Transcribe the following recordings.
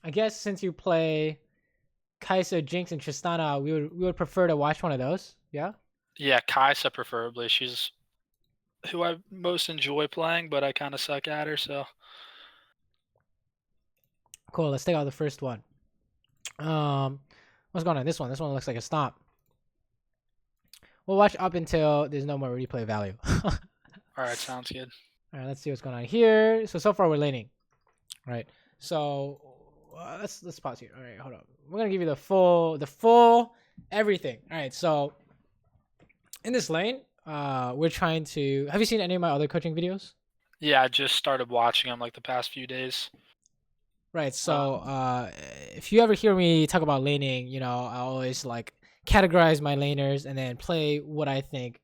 I guess since you play Kaisa, Jinx, and Tristana, we would prefer to watch one of those. Yeah. Yeah, Kaisa preferably. She's who I most enjoy playing, but I kind of suck at her. So Cool. Let's take out the first one. What's going on? This one. This one looks like a stomp. We'll watch up until there's no more replay value. All all right, sounds good. right. Let's see what's going on here. So far we're laning. Right. So let's pause here. All right. Hold on. We're gonna give you the full everything. All right. So in this lane, we're trying to. Have you seen any of my other coaching videos? Yeah, I just started watching them like the past few days. Right. So if you ever hear me talk about laning, I always like categorize my laners and then play what I think,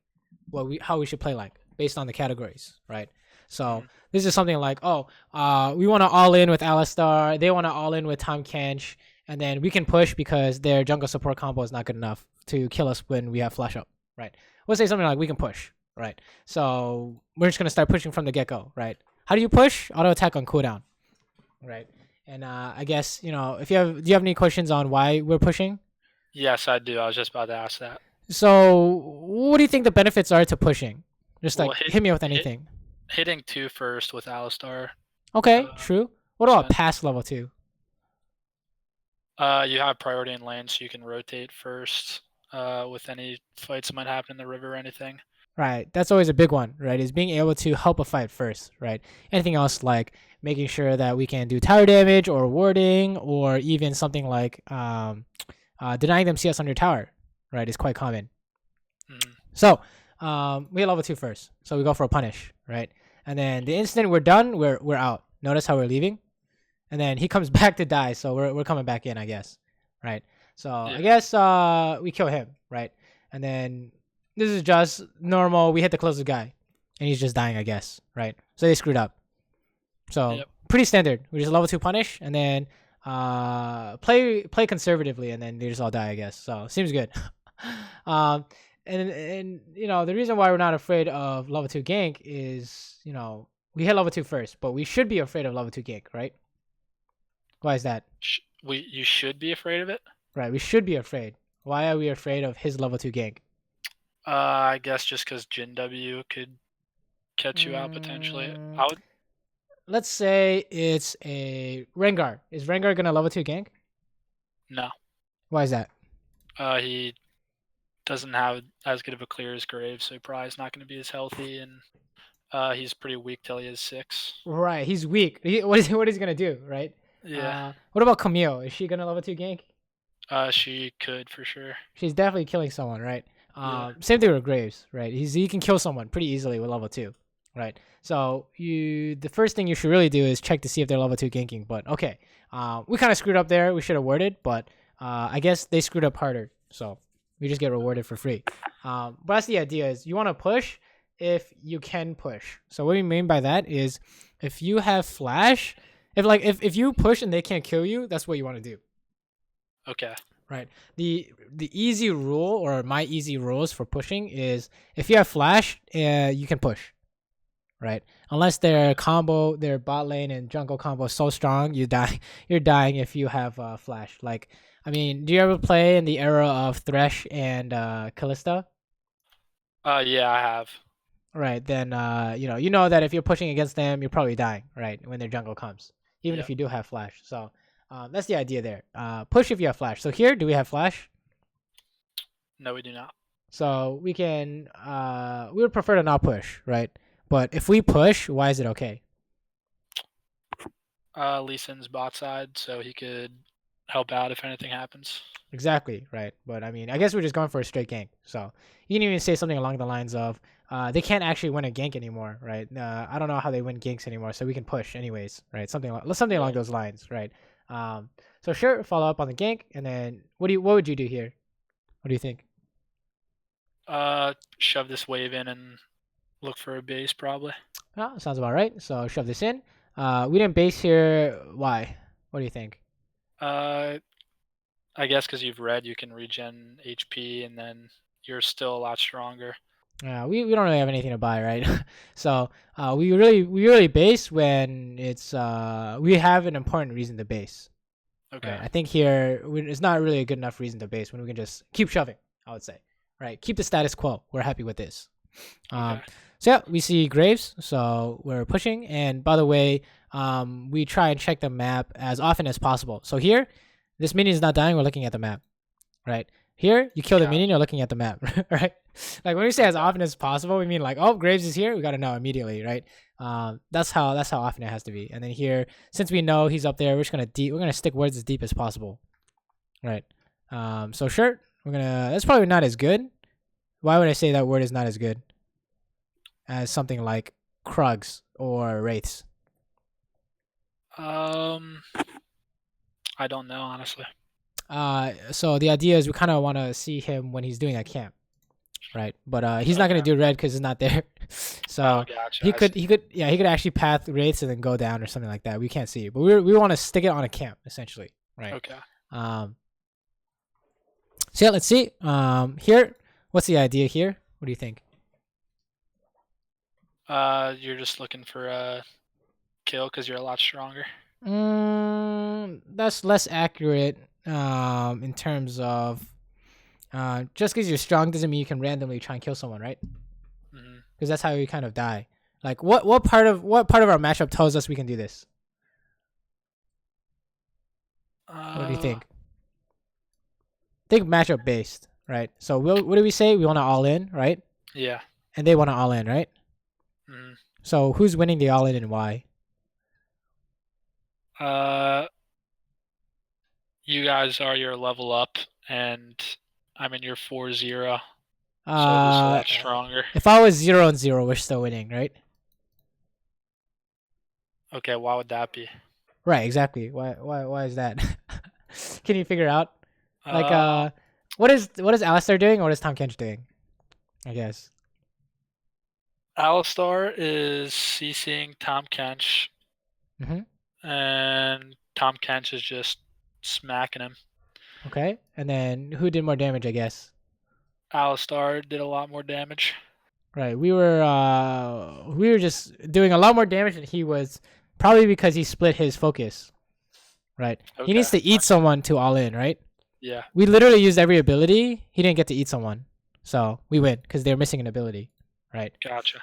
how we should play like based on the categories, right? So this is something like, we want to all in with Alistar, they want to all in with Tahm Kench, and then we can push because their jungle support combo is not good enough to kill us when we have flash up, right? We'll say something like we can push, right? So we're just gonna start pushing from the get go, right? How do you push? Auto attack on cooldown, right? And I guess do you have any questions on why we're pushing? Yes, I do. I was just about to ask that. So what do you think the benefits are to pushing? Just Well, like hit me with anything. hitting 2 first with Alistar. Okay, true. What about Then past level 2? you have priority in lane, so you can rotate first with any fights that might happen in the river or anything. Right, that's always a big one, right? Is being able to help a fight first, right? Anything else like making sure that we can do tower damage or warding or even something like denying them CS on your tower, right? Is quite common. So we hit level 2 first, so we go for a punish, right? And then the instant we're done, we're out. Notice how we're leaving, and then he comes back to die, so we're coming back in, I guess, right? So I guess we kill him, right? And then this is just normal. We hit the closest guy, and he's just dying, I guess, right? So they screwed up. So pretty standard. We just level 2 punish, and then play conservatively, and then they just all die, I guess. So seems good. And the reason why we're not afraid of level 2 gank is we hit level 2 first, but we should be afraid of level 2 gank, right? Why is that? You should be afraid of it. Right, we should be afraid. Why are we afraid of his level 2 gank? I guess just because Jin W could catch you out potentially. Let's say it's a Rengar. Is Rengar gonna level 2 gank? No. Why is that? He doesn't have as good of a clear as Graves, so he probably is not going to be as healthy, and he's pretty weak till he is 6. Right, he's weak. What is he gonna do, right? Yeah. What about Camille? Is she gonna level 2 gank? She could for sure. She's definitely killing someone, right? Same thing with Graves, right? He can kill someone pretty easily with level 2, right? So the first thing you should really do is check to see if they're level 2 ganking. But okay, we kind of screwed up there. We should have warded, but I guess they screwed up harder. So we just get rewarded for free. But that's the idea: is you want to push if you can push. So what we mean by that is if you have flash, if you push and they can't kill you, that's what you want to do. Okay. Right. The easy rule, or my easy rules for pushing, is if you have flash, you can push. Right. Unless their bot lane and jungle combo is so strong, you die. You're dying if you have flash. Like, I mean, do you ever play in the era of Thresh and Kalista? Yeah, I have. Right. Then you know that if you're pushing against them, you're probably dying. Right, when their jungle comes, even if you do have flash. So. That's the idea there. Push if you have flash. So here, do we have flash? No, we do not. So we can. We would prefer to not push, right? But if we push, why is it okay? Lee Sin's bot side, so he could help out if anything happens. Exactly, right. But I mean, I guess we're just going for a straight gank. So you can even say something along the lines of, they can't actually win a gank anymore, right? I don't know how they win ganks anymore, so we can push anyways, right? Something along those lines, right? So sure, follow up on the gank, and then what would you do here? What do you think? Shove this wave in and look for a base probably. Sounds about right. So shove this in. We didn't base here. Why? What do you think? I guess because you've read, you can regen HP, and then you're still a lot stronger. We don't really have anything to buy, right? So we really base when it's we have an important reason to base. Okay. right? I think here it's not really a good enough reason to base when we can just keep shoving. I would say, right? Keep the status quo. We're happy with this. Okay. So yeah, we see graves, so we're pushing. And by the way, we try and check the map as often as possible. So here, this minion is not dying. We're looking at the map, right? Here, you kill the Got minion, you're looking at the map, right? Like when we say as often as possible, we mean like, oh, graves is here, we gotta know immediately, right? That's how often it has to be. And then here, since we know he's up there, we're gonna stick words as deep as possible, right? So sure, that's probably not as good. Why would I say that word is not as good as something like Krugs or Wraiths? I don't know honestly. So the idea is we kind of want to see him when he's doing a camp, right? But he's not gonna Okay. do red because it's not there. Oh, So gotcha. he I see. could, he could actually path Wraiths and then go down or something like that. We can't see, but we want to stick it on a camp essentially, right? Okay. Um, so yeah, let's see. Here, what's the idea here? What do you think? You're just looking for a kill because you're a lot stronger. That's less accurate. In terms of just because you're strong doesn't mean you can randomly try and kill someone, right? Hmm. Because that's how you kind of die. Like what part of our matchup tells us we can do this? What do you think? Think matchup based, right? So what do we say? We want to all in, right? Yeah. And they want to all in, right? Hmm. So who's winning the all in and why? You guys are your level up, and I'm in your 4-0, so just a Uh, lot stronger. if I was 0-0, we're still winning, right? Okay, why would that be? Right, exactly. Why is that? Can you figure out? Like Uh, what is Alistair doing or what is Tom Kench doing? I guess. Alistar is CCing Tom Kench, Mm-hmm. and Tom Kench is just smacking him. Okay. And then who did more damage, I guess? Alistar did a lot more damage. Right. We were just doing a lot more damage than he was, probably because he split his focus. Right. He Okay. needs to eat someone to all in, right? Yeah. We literally used every ability. He didn't get to eat someone. So we win because they're missing an ability. Right. Gotcha.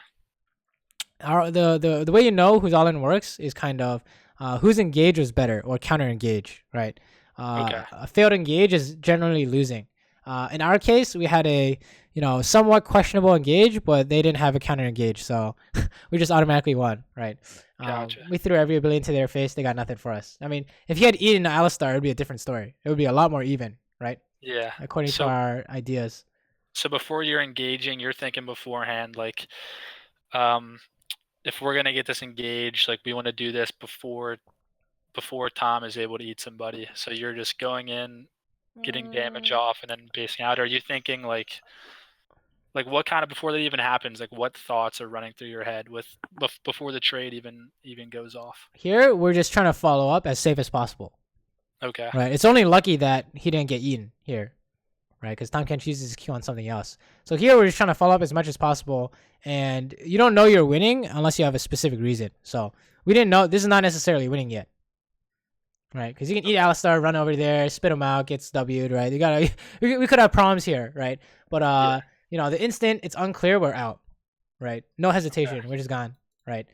The way you know who's all in works is kind of whose engage was better or counter engage, right? Okay. A failed engage is generally losing. In our case, we had a somewhat questionable engage, but they didn't have a counter engage, so we just automatically won, right? Gotcha. We threw every ability into their face; they got nothing for us. I mean, if he had eaten Alistar, it'd be a different story. It would be a lot more even, right? Yeah. According to So our ideas. so before you're engaging, you're thinking beforehand, like, um, if we're gonna get this engaged, like we want to do this before Tom is able to eat somebody. So you're just going in, getting damage off, and then basing out. Are you thinking like what kind of before that even happens? Like what thoughts are running through your head with before the trade even goes off? Here, we're just trying to follow up as safe as possible. Okay. Right. It's only lucky that he didn't get eaten here, right? Because Tom Kench uses his Q on something else. So here we're just trying to follow up as much as possible, and you don't know you're winning unless you have a specific reason. So we didn't know this is not necessarily winning yet, right? Because you can eat Alistar, run over there, spit him out, gets W'd, right? You gotta we could have problems here, right? But Yeah. the instant it's unclear, we're out, right? No hesitation, Okay. we're just gone, right?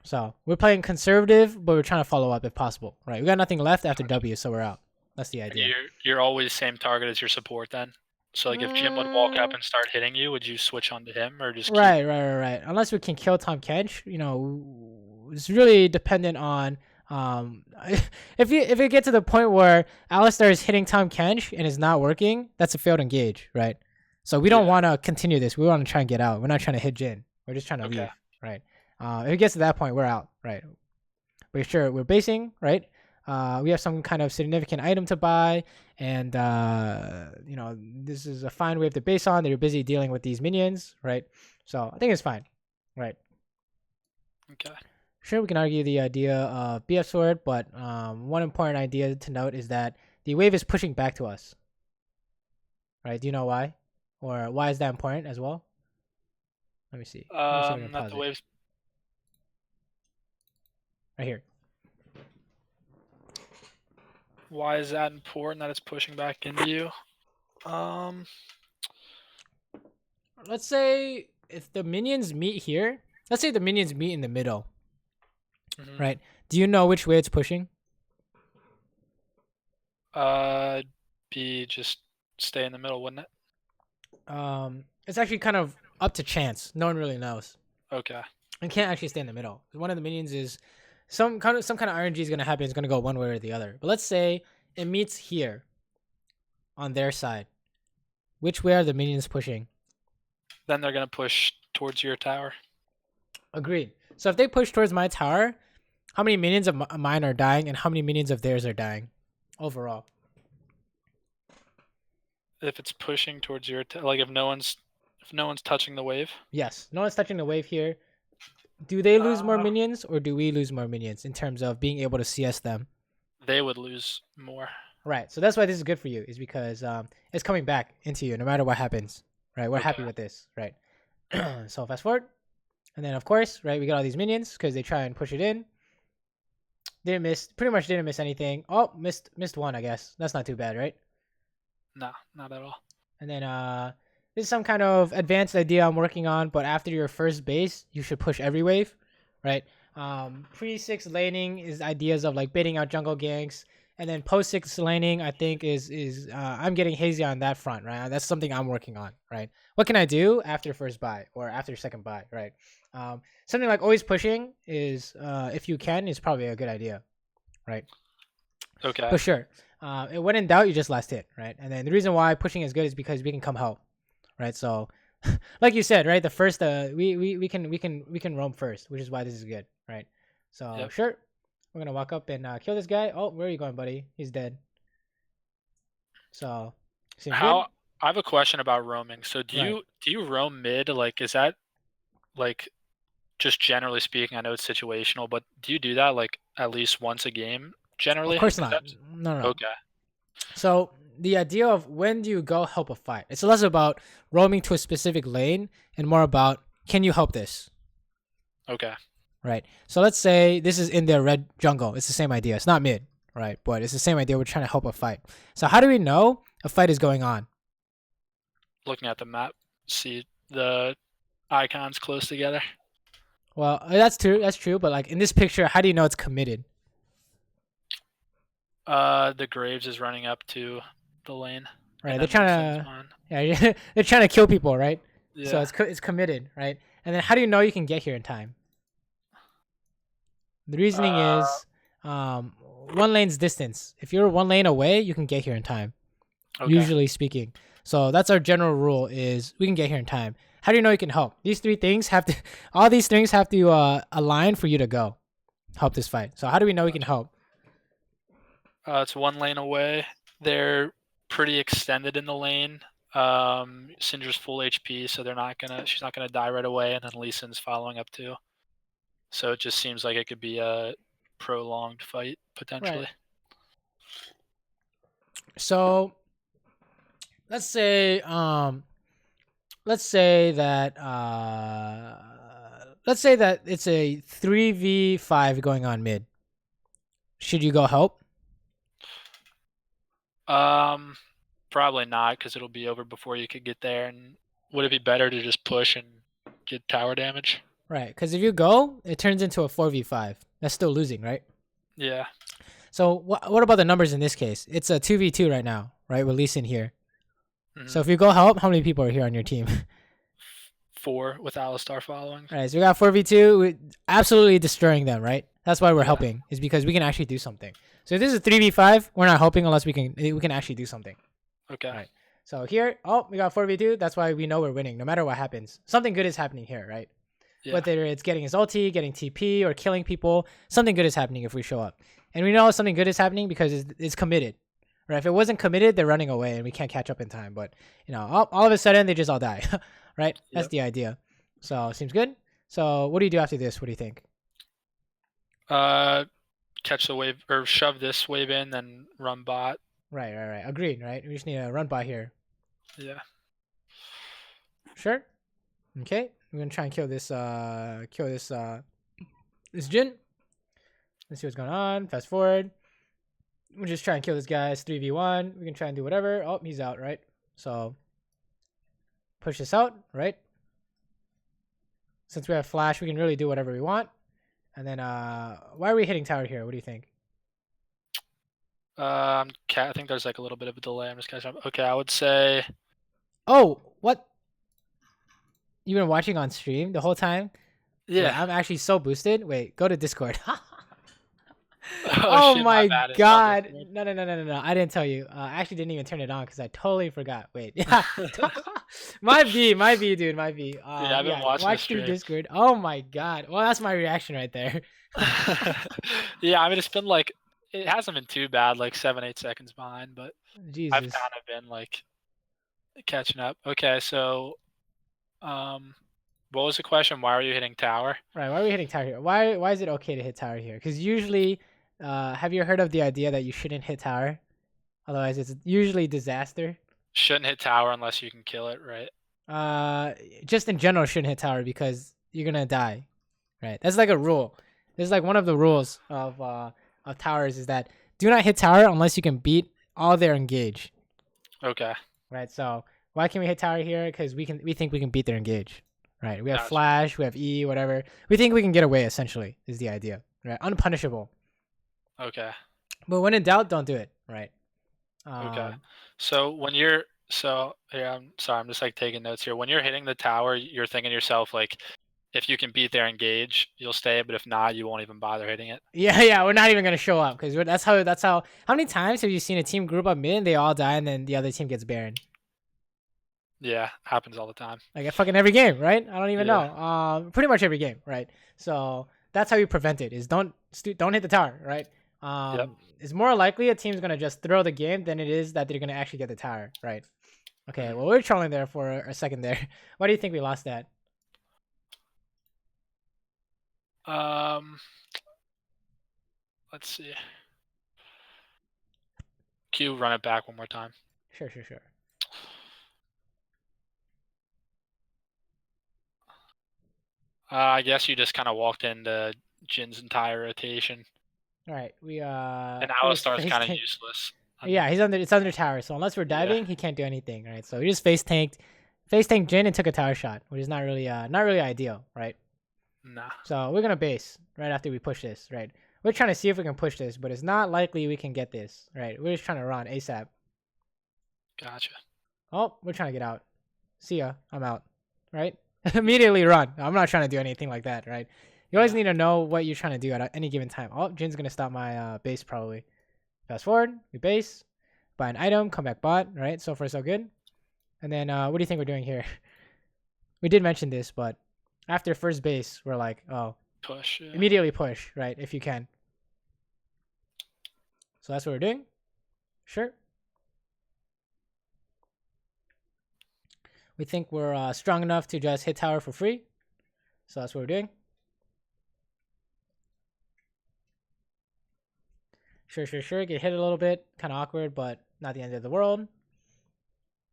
So we're playing conservative, but we're trying to follow up if possible, right? We got nothing left after W, so we're out. That's the And idea. you're always same target as your support then. So like if Jim would walk up and start hitting you, would you switch onto him or just keep? Right. Unless we can kill Tom Kench, it's really dependent on if it get to the point where Alistar is hitting Tom Kench and it's not working, that's a failed engage, right? So we don't Yeah. want to continue this. We want to try and get out. We're not trying to hit Jin. We're just trying to Okay. leave, right? If it gets to that point, we're out, right? But sure, we're basing, right? We have some kind of significant item to buy, and this is a fine wave to base on. They're busy dealing with these minions, right? So I think it's fine, right? Okay. Sure, we can argue the idea of BF sword, but one important idea to note is that the wave is pushing back to us, right? Do you know why, or why is that important as well? Let me see. Let me see if I can Not pause the it waves. right here. Why is that important that it's pushing back into you? Let's say if the minions meet here, let's say the minions meet in the middle, Mhm. right? Do you know which way it's pushing? Be just stay in the middle, wouldn't it? It's actually kind of up to chance. No one really knows. Okay. It can't actually stay in the middle. One of the minions is some kind of RNG is gonna happen. It's gonna go one way or the other. But let's say it meets here on their side. Which way are the minions pushing? Then they're gonna push towards your tower. Agreed. So if they push towards my tower, how many minions of mine are dying, and how many minions of theirs are dying, overall? If it's pushing towards your like if no one's touching the wave. Yes, no one's touching the wave here. Do they lose more Uh, minions, or do we lose more minions in terms of being able to CS them? they would lose more. Right. So that's why this is good for you, is because it's coming back into you no matter what happens. Right. We're happy Okay. with this. Right. So fast forward, and then of course, right, we got all these minions because they try and push it in. Didn't miss. Pretty much didn't miss anything. Oh, missed one. I guess that's not too bad, right? No, not at all. And then this is some kind of advanced idea I'm working on. But after your first base, you should push every wave, right? Pre-6 laning is ideas of like baiting out jungle ganks, and then post-6 laning I think is I'm getting hazy on that front, right? That's something I'm working on, right? What can I do after first buy or after second buy, right? Something like always pushing is if you can, is probably a good idea, right? Okay. But sure, when in doubt, you just last hit, right? And then the reason why pushing is good is because we can come help, right? So, like you said, right, the first we can roam first, which is why this is good, right? So Yep. sure, we're gonna walk up and kill this guy. Oh, where are you going, buddy? He's dead. So seems good, I have a question about roaming. So right? do you roam mid? Like is that like just generally speaking? I know it's situational, but do you do that like at least once a game Of generally? course 'Cause not. that's No, no, no. okay. So the idea of when do you go help a fight? It's less about roaming to a specific lane and more about can you help this? Okay. Right. So let's say this is in their red jungle. It's the same idea. It's not mid, right? But it's the same idea. We're trying to help a fight. So how do we know a fight is going on? Looking at the map, see the icons close together. Well, that's true. That's true. But like in this picture, how do you know it's committed? The Graves is running up to the lane. Right. And They're then trying Lee Sin's to, on. yeah, they're trying to kill people, right? So Yeah. it's committed, right? And then how do you know you can get here in time? The reasoning Uh, is, one lane's distance. If you're one lane away, you can get here in time. okay. Usually speaking. So that's our general rule: is we can get here in time. How do you know you can help? These three things have to, all these things have to align for you to go help this fight. So how do we know we can help? It's one lane away. They're pretty extended in the lane. Syndra's full HP, so she's not gonna die right away, and then Lee Sin's following up too. So it just seems like it could be a prolonged fight potentially. Right. So let's say let's say that it's a 3v5 going on mid. Should you go help? Probably not, because it'll be over before you could get there. And would it be better to just push and get tower damage? Right, because if you go, it turns into a 4v5. That's still losing, right? Yeah. So what about the numbers in this case? It's a 2v2 right now, right? We're leasing here. Mhm. So if you go help, how many people are here on your team? 4 with Alistar following. Right, so we got 4v2, we absolutely destroying them, right? That's why we're Yeah. helping, is because we can actually do something. So if this is 3v5, we're not helping unless we can actually do something. Okay. Right. So here, oh, we got 4v2. That's why we know we're winning, no matter what happens. Something good is happening here, right? Yeah. Whether it's getting his ulti, getting TP, or killing people, something good is happening if we show up. And we know something good is happening because it's committed. Right? If it wasn't committed, they're running away and we can't catch up in time. But, all of a sudden, they just all die. Right? That's Yep. the idea. So, seems good. So, what do you do after this? What do you think? Catch the wave or shove this wave in, then run bot. Right. Agreed, right? We just need a run by here. Yeah. Sure. Okay. I'm gonna try and kill this this Jin. Let's see what's going on. Fast forward. We'll just try and kill this guy. It's 3v1. We can try and do whatever. Oh, he's out, right? So push this out, right? Since we have flash, we can really do whatever we want. And then why are we hitting tower here? What do you think? I think there's like a little bit of a delay. I'm just catching up. Okay, I would say. Oh, what? You've been watching on stream the whole time? Wait, Yeah. I'm actually so boosted. Wait, go to Discord. Oh Oh shit, my my bad. It's on god. Discord. No. I didn't tell you. I actually didn't even turn it on because I totally forgot. Wait. Yeah. My B, dude. My B. Yeah, I've been watching the Watch through stream. Discord. Oh my god. Well, that's my reaction right there. Yeah, I mean it's been like it hasn't been too bad, like 7-8 seconds behind, but I've Jesus. kind of been like catching up. Okay, so what was the question? Why are you hitting tower? Right. Why are we hitting tower here? Why is it okay to hit tower here? Because usually, have you heard of the idea that you shouldn't hit tower? Otherwise, it's usually disaster. Shouldn't hit tower unless you can kill it, right? Just in general, shouldn't hit tower because you're gonna die. Right. That's like a rule. This is like one of the rules of towers is that do not hit tower unless you can beat all their engage. Okay. Right. So why can we hit tower here? Because we think we can beat their engage. Right. We have Gotcha. flash. We have E. Whatever. We think we can get away. Essentially, is the idea. Right. Unpunishable. Okay. But when in doubt, don't do it. Right. Okay. So when you're I'm sorry, I'm just like taking notes here. When you're hitting the tower, you're thinking to yourself like, if you can beat their engage, you'll stay. But if not, you won't even bother hitting it. Yeah. We're not even gonna show up because that's how. How many times have you seen a team group up mid and they all die and then the other team gets Baron? Yeah, happens all the time. Like at fucking every game, right? I don't even Yeah. know. Pretty much every game, right? So that's how you prevent it: is don't hit the tower, right? Yep. It's more likely a team's gonna just throw the game than it is that they're gonna actually get the tower, right? Okay, Mhm. well we're trolling there for a second there. Why do you think we lost that? Let's see. Q, run it back one more time. Sure. I guess you just kind of walked into Jin's entire rotation. All right, we And first Alistar's face kind of tank- useless. Yeah, it's under tower, so unless we're diving, he can't do anything, right? So we just face tanked Jin and took a tower shot, which is not really ideal, right? Nah. So we're gonna base right after we push this, right? We're trying to see if we can push this, but it's not likely we can get this, right? We're just trying to run ASAP. Gotcha. Oh, we're trying to get out. See ya. I'm out. Right? Immediately run. I'm not trying to do anything like that, right? You always need to know what you're trying to do at any given time. Oh, Jin's gonna stop my base probably. Fast forward, we base, buy an item, come back bot, right? So far so good. And then what do you think we're doing here? We did mention this, but after first base, we're like, oh, Push. Yeah. immediately push, right? If you can. So that's what we're doing. Sure. We think we're strong enough to just hit tower for free. So that's what we're doing. Sure. Get hit a little bit. Kind of awkward, but not the end of the world.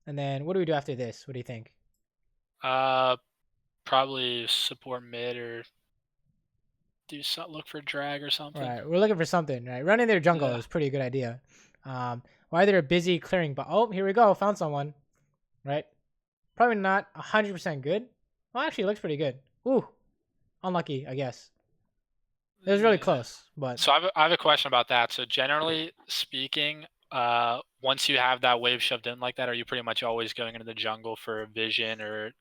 And then what do we do after this? What do you think? Probably support mid or look for drag or something. All right, we're looking for something, right? Running their jungle is a pretty good idea. While they're busy clearing, but oh, here we go, found someone, right? Probably not 100% good. Well, actually, it looks pretty good. Ooh, unlucky, I guess. It was really close, but So I have a question about that. So generally speaking, once you have that wave shoved in like that, are you pretty much always going into the jungle for vision or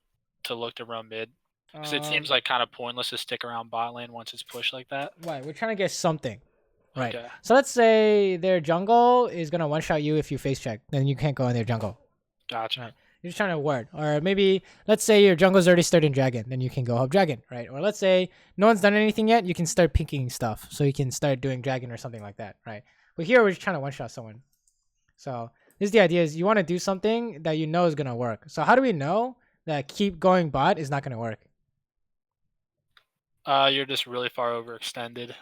to look to run mid? Because it seems like kind of pointless to stick around bot lane once it's pushed like that. Right, we're trying to get something. Right. Okay. So let's say their jungle is gonna one shot you if you face check, then you can't go in their jungle. Gotcha. Right. You're just trying to ward. Or maybe let's say your jungle's already starting dragon, then you can go help dragon, right? Or let's say no one's done anything yet, you can start pinking stuff. So you can start doing dragon or something like that, right? But here we're just trying to one shot someone. So this is the idea is you want to do something that you know is gonna work. So how do we know that keep going bot is not gonna work? You're just really far overextended.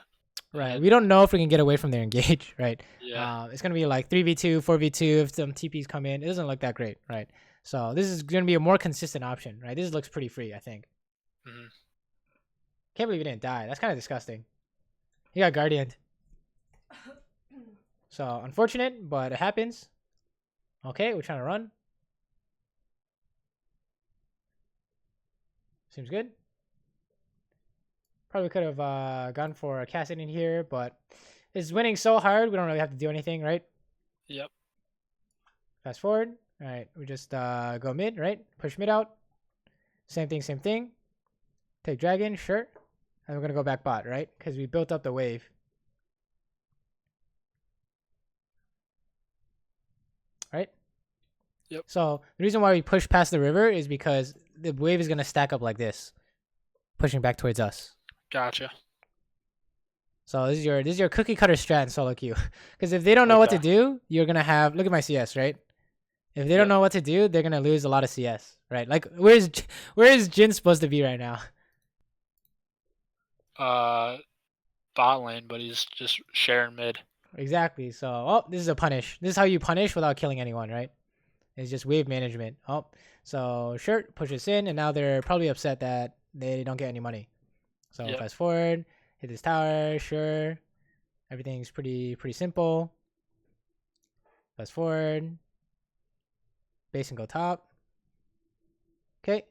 Right. We don't know if we can get away from their engage, right? Yeah. It's going to be like 3v2, 4v2 if some TPs come in. It doesn't look that great, right? So this is going to be a more consistent option, right? This looks pretty free, I think. Mhm. Can't believe he didn't die. That's kind of disgusting. He got Guardian. So unfortunate, but it happens. Okay, we're trying to run. Seems good. Probably could have gone for a cast in here, but it's winning so hard, we don't really have to do anything, right? Yep. Fast forward. All right, we just go mid, right? Push mid out. Same thing, same thing. Take dragon, sure. And we're going to go back bot, right? Because we built up the wave. Right? Yep. So the reason why we push past the river is because the wave is going to stack up like this, pushing back towards us. Gotcha. So this is your cookie cutter strat in solo queue. Because if they don't know what to do, you're going to have, look at my CS, right? If they don't know what to do, they're going to lose a lot of CS, right? Like where is Jin supposed to be right now? Bot lane, but he's just sharing mid. Exactly. So, oh, this is a punish. This is how you punish without killing anyone, right? It's just wave management. Oh, so shirt pushes in, and now they're probably upset that they don't get any money. So fast forward, hit this tower. Sure, everything's pretty simple. Fast forward, base and go top. Okay.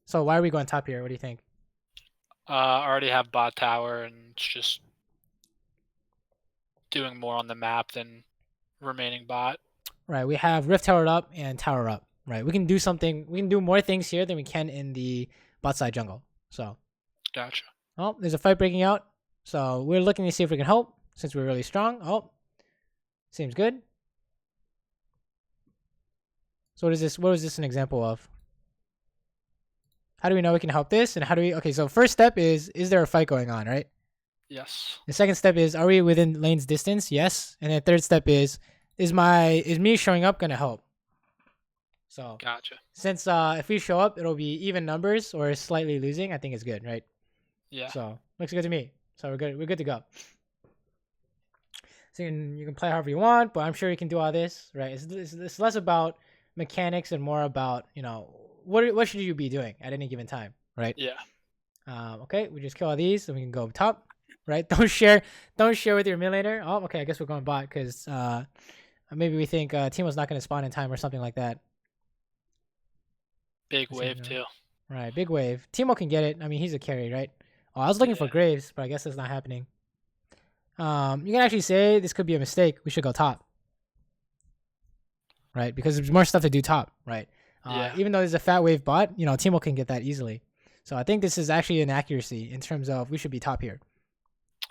So why are we going top here? What do you think? I already have bot tower, and it's just doing more on the map than remaining bot. Right. We have rift tower up and tower up. Right. We can do something. We can do more things here than we can in the bot side jungle. So. Gotcha. Oh, there's a fight breaking out. So we're looking to see if we can help since we're really strong. Oh, seems good. So what is this? What was this an example of? How do we know we can help this? And how do we? Okay, so first step is there a fight going on, right? Yes. The second step is, are we within lane's distance? Yes. And the third step is me showing up gonna help? So gotcha. Since if we show up, it'll be even numbers or slightly losing. I think it's good, right? Yeah. So looks good to me. So we're good. We're good to go. So you can play however you want, but I'm sure you can do all this, right? It's less about mechanics and more about, you know, what should you be doing at any given time, right? Yeah. Okay, we just kill all these, and we can go top, right? Don't share with your mid laner. Oh, okay, I guess we're going bot because maybe we think Teemo's not going to spawn in time or something like that. Big wave too. Right, big wave. Teemo can get it. I mean, he's a carry, right? Oh, I was looking for Graves, but I guess that's not happening. You can actually say this could be a mistake. We should go top, right? Because there's more stuff to do top, right? Even though there's a fat wave bot, you know, Teemo can get that easily. So I think this is actually an accuracy in terms of we should be top here,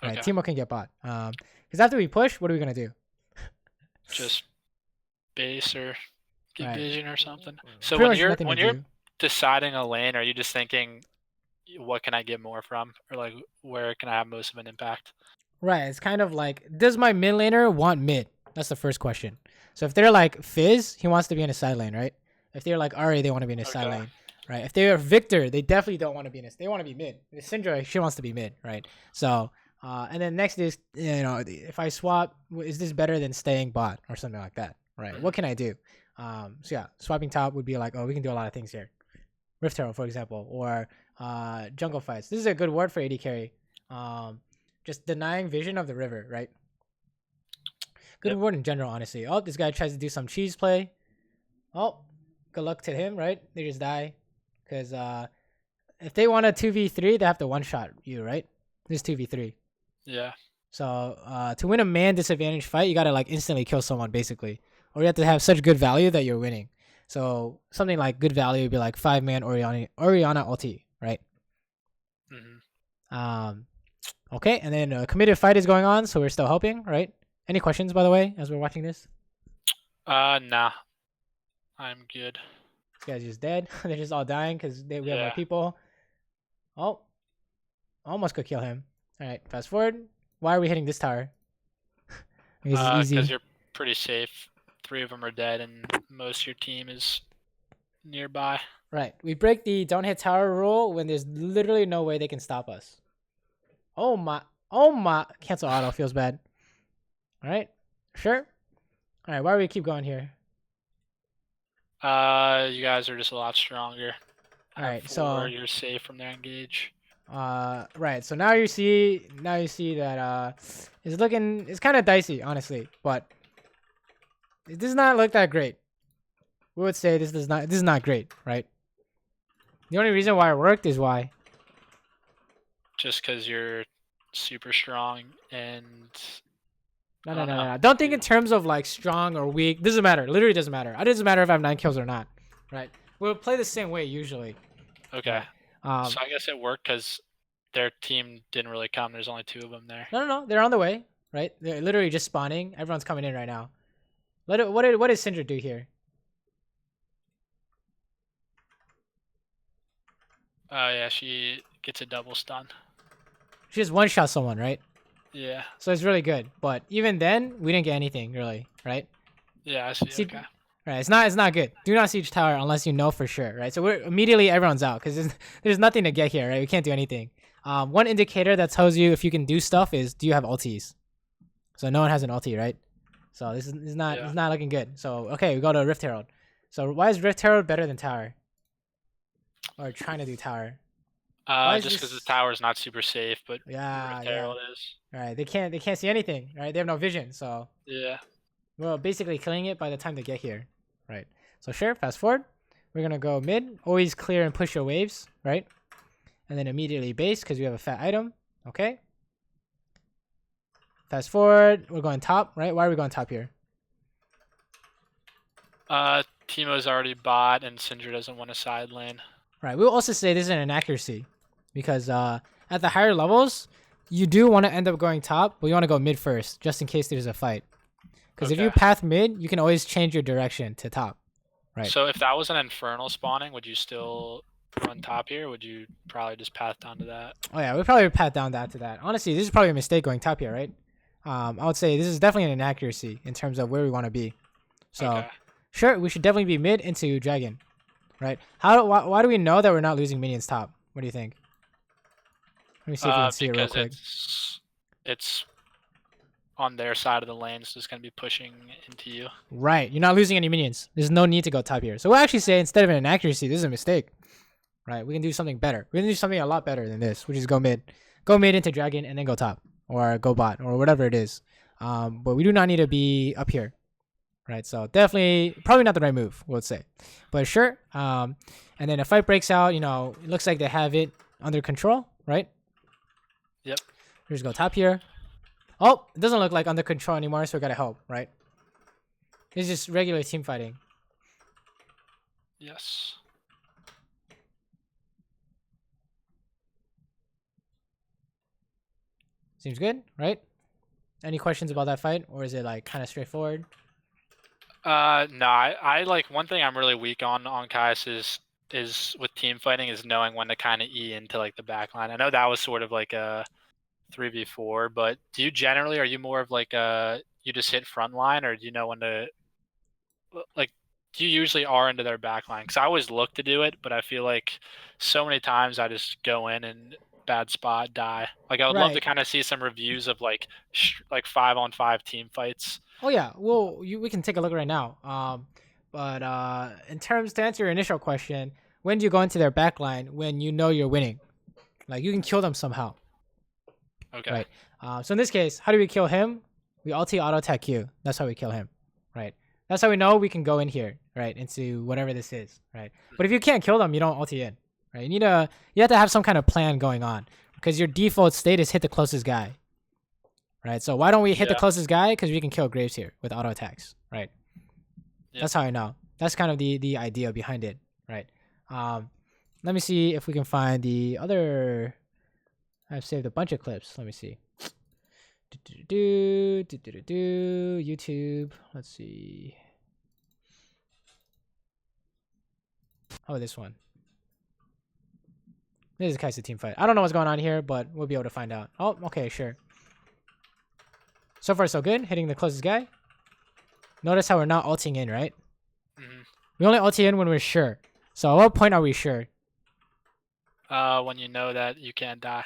right? Okay. Teemo can get bot. Because after we push, what are we gonna do? Just base or get vision or something. So Pretty when you're deciding a lane, are you just thinking, what can I get more from, or like where can I have most of an impact? Right. It's kind of like, does my mid laner want mid? That's the first question. So if they're like Fizz, he wants to be in a side lane, right? If they're like Ari, they want to be in a side lane, right? If they're Victor, they definitely don't want to be in this. They want to be mid. Syndra, she wants to be mid, right? So, and then next is, you know, if I swap, is this better than staying bot or something like that, right? What can I do? So yeah, swapping top would be like, oh, we can do a lot of things here. Rift Herald, for example, or jungle fights. This is a good word for AD carry. Just denying vision of the river, right? Good word in general, honestly. Oh, this guy tries to do some cheese play. Oh, good luck to him, right? They just die. Because if they want a 2v3, they have to one-shot you, right? This is 2v3. Yeah. So to win a man disadvantage fight, you got to like instantly kill someone, basically. Or you have to have such good value that you're winning. So something like good value would be like 5-man Oriana ulti, right? Mm-hmm. Okay, and then a committed fight is going on, so we're still helping, right? Any questions, by the way, as we're watching this? Nah. I'm good. This guy's just dead. They're just all dying because we have more people. Oh, almost could kill him. All right, fast forward. Why are we hitting this tower? Because you're pretty safe. 3 of them are dead, and most of your team is nearby. Right. We break the don't hit tower rule when there's literally no way they can stop us. Oh my. Cancel auto, feels bad. All right. Sure. All right, why do we keep going here? You guys are just a lot stronger. All right, so you're safe from their engage. Right. So now you see that it's kind of dicey, honestly, but it does not look that great. We would say this is not great, right? The only reason why it worked is why. Just because you're super strong and No. Don't think in terms of like strong or weak. Doesn't matter. Literally doesn't matter. It doesn't matter if I have 9 kills or not, right? We'll play the same way usually. Okay. Right? So I guess it worked because their team didn't really come. There's only 2 of them there. No. They're on the way, right? They're literally just spawning. Everyone's coming in right now. What did Syndra do here? Oh yeah, she gets a double stun. She just one shot someone, right? Yeah. So it's really good. But even then, we didn't get anything really, right? Yeah, I see. Okay. Right, it's not good. Do not siege tower unless you know for sure, right? So we're immediately everyone's out because there's nothing to get here, right? We can't do anything. One indicator that tells you if you can do stuff is do you have ultis? So no one has an ulti, right? So this is not it's not looking good. So okay, we go to Rift Herald. So why is Rift Herald better than tower? Or trying to do tower? Just because the tower is not super safe, but Rift Herald is. Right, they can't see anything, right? They have no vision, so yeah. We're basically killing it by the time they get here, right? So sure, fast forward. We're gonna go mid, always clear and push your waves, right? And then immediately base because we have a fat item. Okay. Fast forward, we're going top, right? Why are we going top here? Teemo's already bot and Syndra doesn't want a side lane. Right. We'll also say this is an inaccuracy because at the higher levels, you do want to end up going top, but you want to go mid first just in case there's a fight. Because if you path mid, you can always change your direction to top. Right. So if that was an Infernal spawning, would you still run top here? Or would you probably just path down to that? Oh yeah, we probably path down that to that. Honestly, this is probably a mistake going top here, right? I would say this is definitely an inaccuracy in terms of where we want to be. So sure, we should definitely be mid into dragon, right? Why do we know that we're not losing minions top? What do you think? Let me see if we can see it real quick. It's on their side of the lane, so it's going to be pushing into you. Right. You're not losing any minions. There's no need to go top here. So we'll actually say instead of an inaccuracy, this is a mistake. Right. We can do something better. We can do something a lot better than this, which is go mid. Go mid into dragon and then go top. Or go bot. Or whatever it is. But we do not need to be up here. Right. So definitely, probably not the right move, we'll say. But sure. And then a fight breaks out. You know, it looks like they have it under control. Right? Yep. We just go top here. Oh, it doesn't look like under control anymore, so we gotta help, right? It's just regular team fighting. Yes. Seems good, right? Any questions about that fight, or is it like kind of straightforward? No, I like one thing I'm really weak on Kaisa is with team fighting is knowing when to kind of E into like the back line. I know that was sort of like a 3v4, but are you more of like you just hit front line, or do you know when to, like, do you usually are into their back line? Because I always look to do it, but I feel like so many times I just go in and bad spot, die. Like I would love to kind of see some reviews of like 5-on-5 team fights. Oh yeah, well we can take a look right now. But in terms to answer your initial question, when do you go into their back line when you know you're winning? Like you can kill them somehow. Okay. Right. So in this case, how do we kill him? We ulti auto attack Q. That's how we kill him. Right. That's how we know we can go in here, right, into whatever this is, right? But if you can't kill them, you don't ulti in, right? You have to have some kind of plan going on because your default state is hit the closest guy, right? So why don't we hit the closest guy? Because we can kill Graves here with auto attacks, right? Yep. That's how I know. That's kind of the idea behind it, right? Let me see if we can find the other. I've saved a bunch of clips. Let me see. YouTube. Let's see. Oh, this one. This is Kaisa team fight. I don't know what's going on here, but we'll be able to find out. Oh, okay, sure. So far, so good. Hitting the closest guy. Notice how we're not ulting in, right? Mm-hmm. We only ult in when we're sure. So at what point are we sure? When you know that you can't die.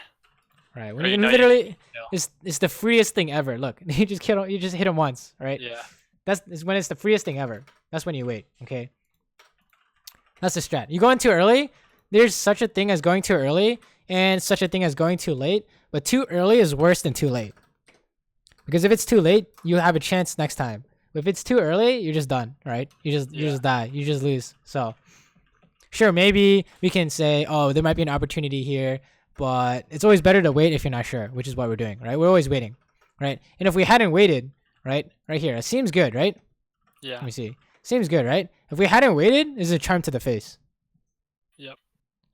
Right. When you can literally, it's the freest thing ever. Look, you just hit him once, right? Yeah. That's when it's the freest thing ever. That's when you wait. Okay. That's the strat. You go in too early. There's such a thing as going too early, and such a thing as going too late, but too early is worse than too late. Because if it's too late, you have a chance next time. If it's too early, you're just done, right? You just die. You just lose. So sure, maybe we can say, oh, there might be an opportunity here, but it's always better to wait if you're not sure, which is what we're doing, right? We're always waiting, right? And if we hadn't waited, right here, it seems good, right? Yeah. Let me see. Seems good, right? If we hadn't waited, this is a charm to the face. Yep.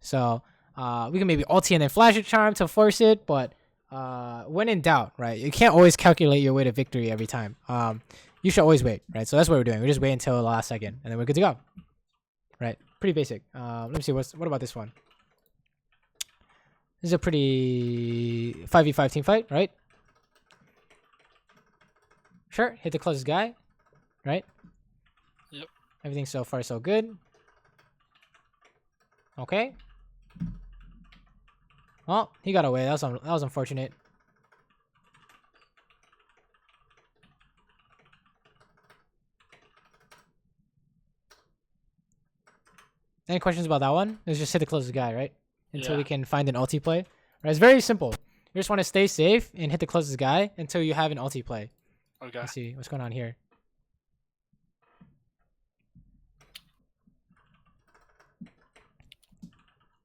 So we can maybe ulti and then flash a charm to force it, but when in doubt, right? You can't always calculate your way to victory every time. You should always wait, right? So that's what we're doing. We just wait until the last second, and then we're good to go, right? Pretty basic. Let me see. What about this one? This is a pretty 5v5 team fight, right? Sure. Hit the closest guy, right? Yep. Everything so far so good. Okay. Well, he got away. That was unfortunate. Any questions about that one? Let's just hit the closest guy, right? Until we can find an ulti play. Right, it's very simple. You just want to stay safe and hit the closest guy until you have an ulti play. Okay. Let's see what's going on here.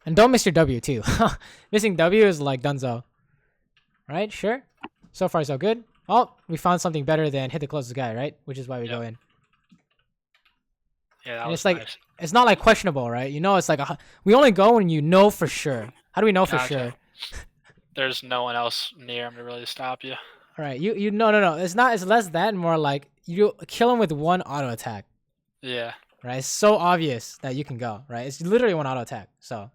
And don't miss your W too. Missing W is like dunzo. Right? Sure. So far so good. Oh, we found something better than hit the closest guy, right? Which is why we go in. Yeah, that and was it's like nice. It's not like questionable, right? You know, it's like we only go when you know for sure. How do we know for sure? There's no one else near him to really stop you. All right, you no. It's not. It's less that and more like you kill him with one auto attack. Yeah. Right. It's so obvious that you can go. Right. It's literally one auto attack. So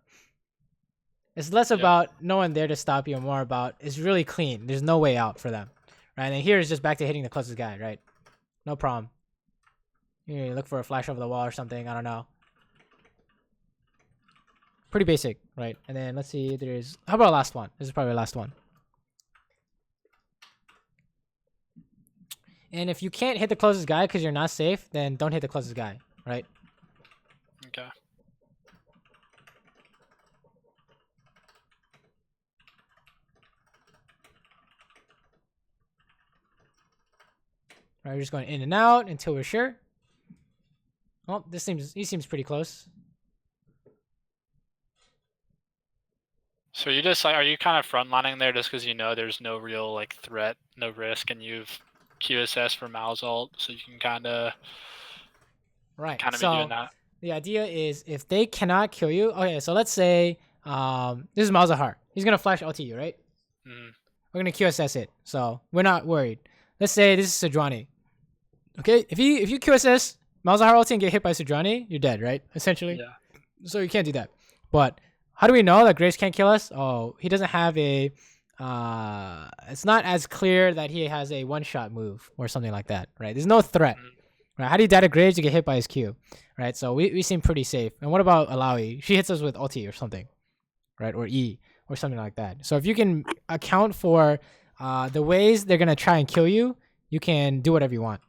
it's less about no one there to stop you, and more about it's really clean. There's no way out for them. Right. And here is just back to hitting the closest guy. Right. No problem. You look for a flash over the wall or something. I don't know. Pretty basic, right? And then let's see. There's how about last one? This is probably the last one. And if you can't hit the closest guy because you're not safe, then don't hit the closest guy, right? Okay. Right, we're just going in and out until we're sure. Oh, he seems pretty close. So you just like, are you kind of frontlining there just because you know there's no real like threat, no risk, and you've QSS for Mal's ult, so you can kind of be doing that. The idea is if they cannot kill you, okay. So let's say this is Malzahar. He's gonna flash ulti you, right? We're gonna QSS it, so we're not worried. Let's say this is Sejuani. Okay, if you QSS Malzahar ulti and get hit by Sejuani, you're dead, right? Essentially. Yeah. So you can't do that. But how do we know that Graves can't kill us? Oh, he doesn't have a. It's not as clear that he has a one-shot move or something like that, right? There's no threat, right? How do you die to Graves to get hit by his Q, right? So we seem pretty safe. And what about Alawi? She hits us with ulti or something, right? Or E or something like that. So if you can account for the ways they're gonna try and kill you, you can do whatever you want.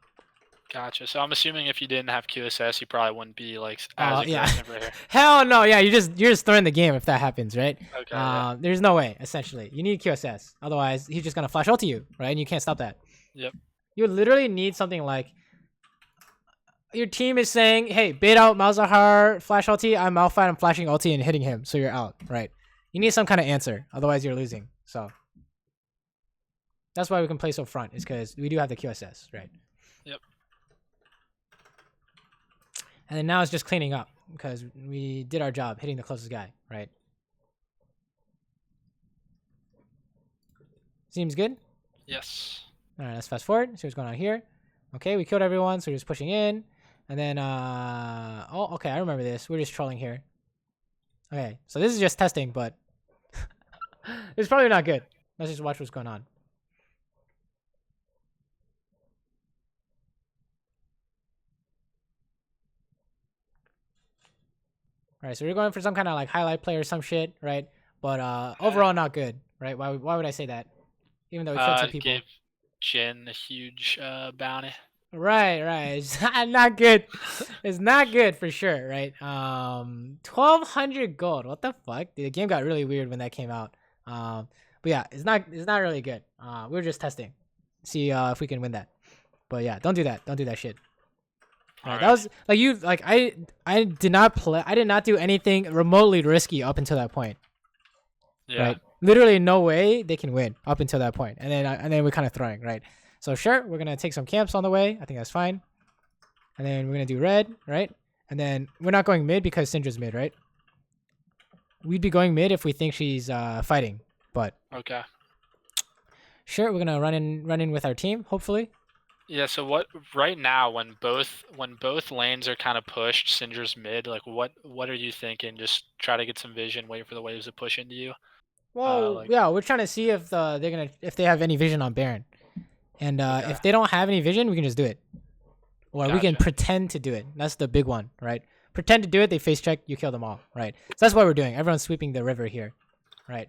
Gotcha. So I'm assuming if you didn't have QSS, you probably wouldn't be like as aggressive right here. Hell no, yeah, you're just throwing the game if that happens, right? Okay. There's no way, essentially. You need QSS. Otherwise, he's just gonna flash ult to you, right? And you can't stop that. Yep. You literally need something like your team is saying, hey, bait out Malzahar, flash ulti, I'm Malphite, I'm flashing ulti and hitting him, so you're out, right? You need some kind of answer, otherwise you're losing. So that's why we can play so front, is because we do have the QSS, right? Yep. And then now it's just cleaning up because we did our job hitting the closest guy, right? Seems good? Yes. All right, let's fast forward. See what's going on here. Okay, we killed everyone, so we're just pushing in. And then, oh, okay, I remember this. We're just trolling here. Okay, so this is just testing, but it's probably not good. Let's just watch what's going on. All right, so we're going for some kind of like highlight play or some shit, right? But overall, not good, right? Why would I say that? Even though we killed some people. Gave Jin a huge bounty. Right. It's not good. It's not good for sure, right? 1,200 gold. What the fuck? The game got really weird when that came out. But yeah, it's not really good. We were just testing, see if we can win that. But yeah, don't do that. Don't do that shit. Right, that Alright. was like you like I did not play. I did not do anything remotely risky up until that point. Yeah. Right? Literally no way they can win up until that point, and then we're kind of throwing, right? So sure, we're gonna take some camps on the way. I think that's fine. And then we're gonna do red, right? And then we're not going mid because Syndra's mid, right? We'd be going mid if we think she's fighting, but Okay. sure, we're gonna run in with our team, hopefully. Yeah. So what? Right now, when both lanes are kind of pushed, Syndra's mid. Like, what are you thinking? Just try to get some vision, wait for the waves to push into you. Well, Like, yeah, we're trying to see if if they have any vision on Baron, and okay. if they don't have any vision, we can just do it, or we can Gotcha. pretend to do it. That's the big one, right? Pretend to do it. They face check, you kill them all, right? So that's what we're doing. Everyone's sweeping the river here, right?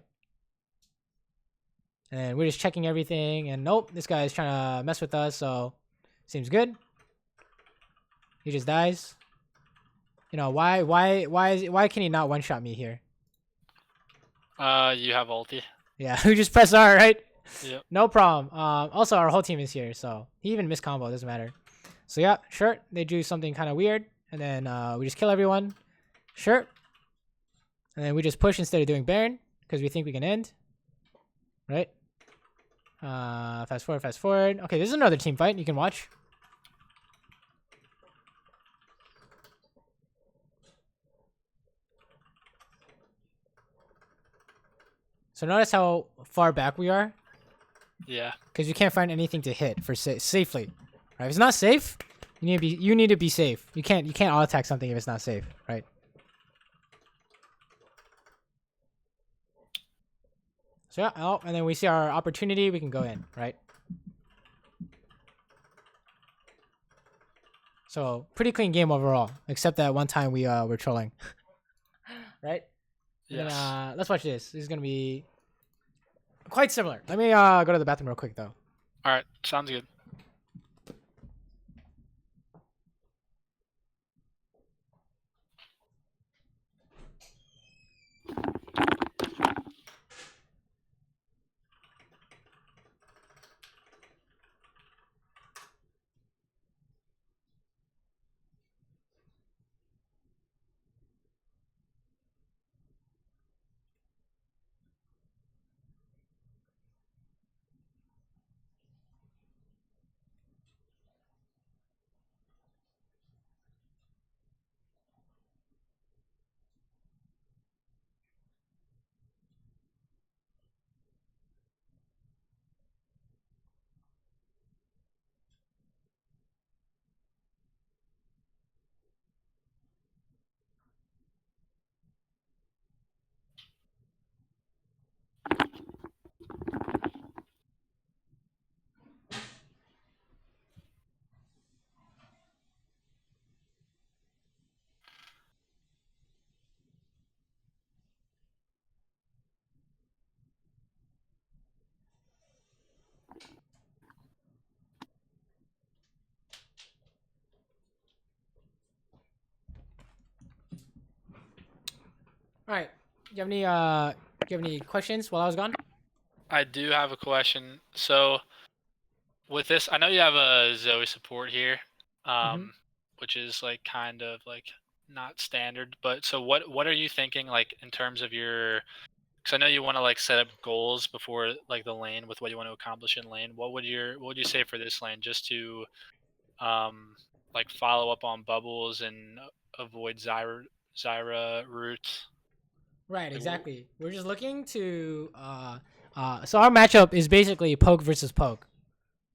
And we're just checking everything. And nope, this guy's trying to mess with us. So seems good. He just dies. You know why can he not one shot me here? You have ulti. Yeah, we just press R, right? Yep. No problem. Also our whole team is here, so he even missed combo. Doesn't matter. So yeah, sure. They do something kind of weird, and then we just kill everyone. Sure. And then we just push instead of doing Baron because we think we can end. Right. Fast forward. Okay, this is another team fight. You can watch. So notice how far back we are, Yeah. because you can't find anything to hit for safely. Right? If it's not safe, you need to be safe. You can't auto attack something if it's not safe, right? So yeah, oh, and then we see our opportunity. We can go in, right? So pretty clean game overall, except that one time we were trolling, right? Yes. And, let's watch this. This is gonna be quite similar. Let me go to the bathroom real quick though. All right. Sounds good. All right. Do you have any questions while I was gone? I do have a question. So with this, I know you have a Zoe support here, which is like kind of like not standard. But so what are you thinking like in terms of your? Because I know you want to like set up goals before like the lane with what you want to accomplish in lane. What would you say for this lane just to like follow up on bubbles and avoid Zyra routes? Right, Like, exactly. We're just looking to so our matchup is basically poke versus poke,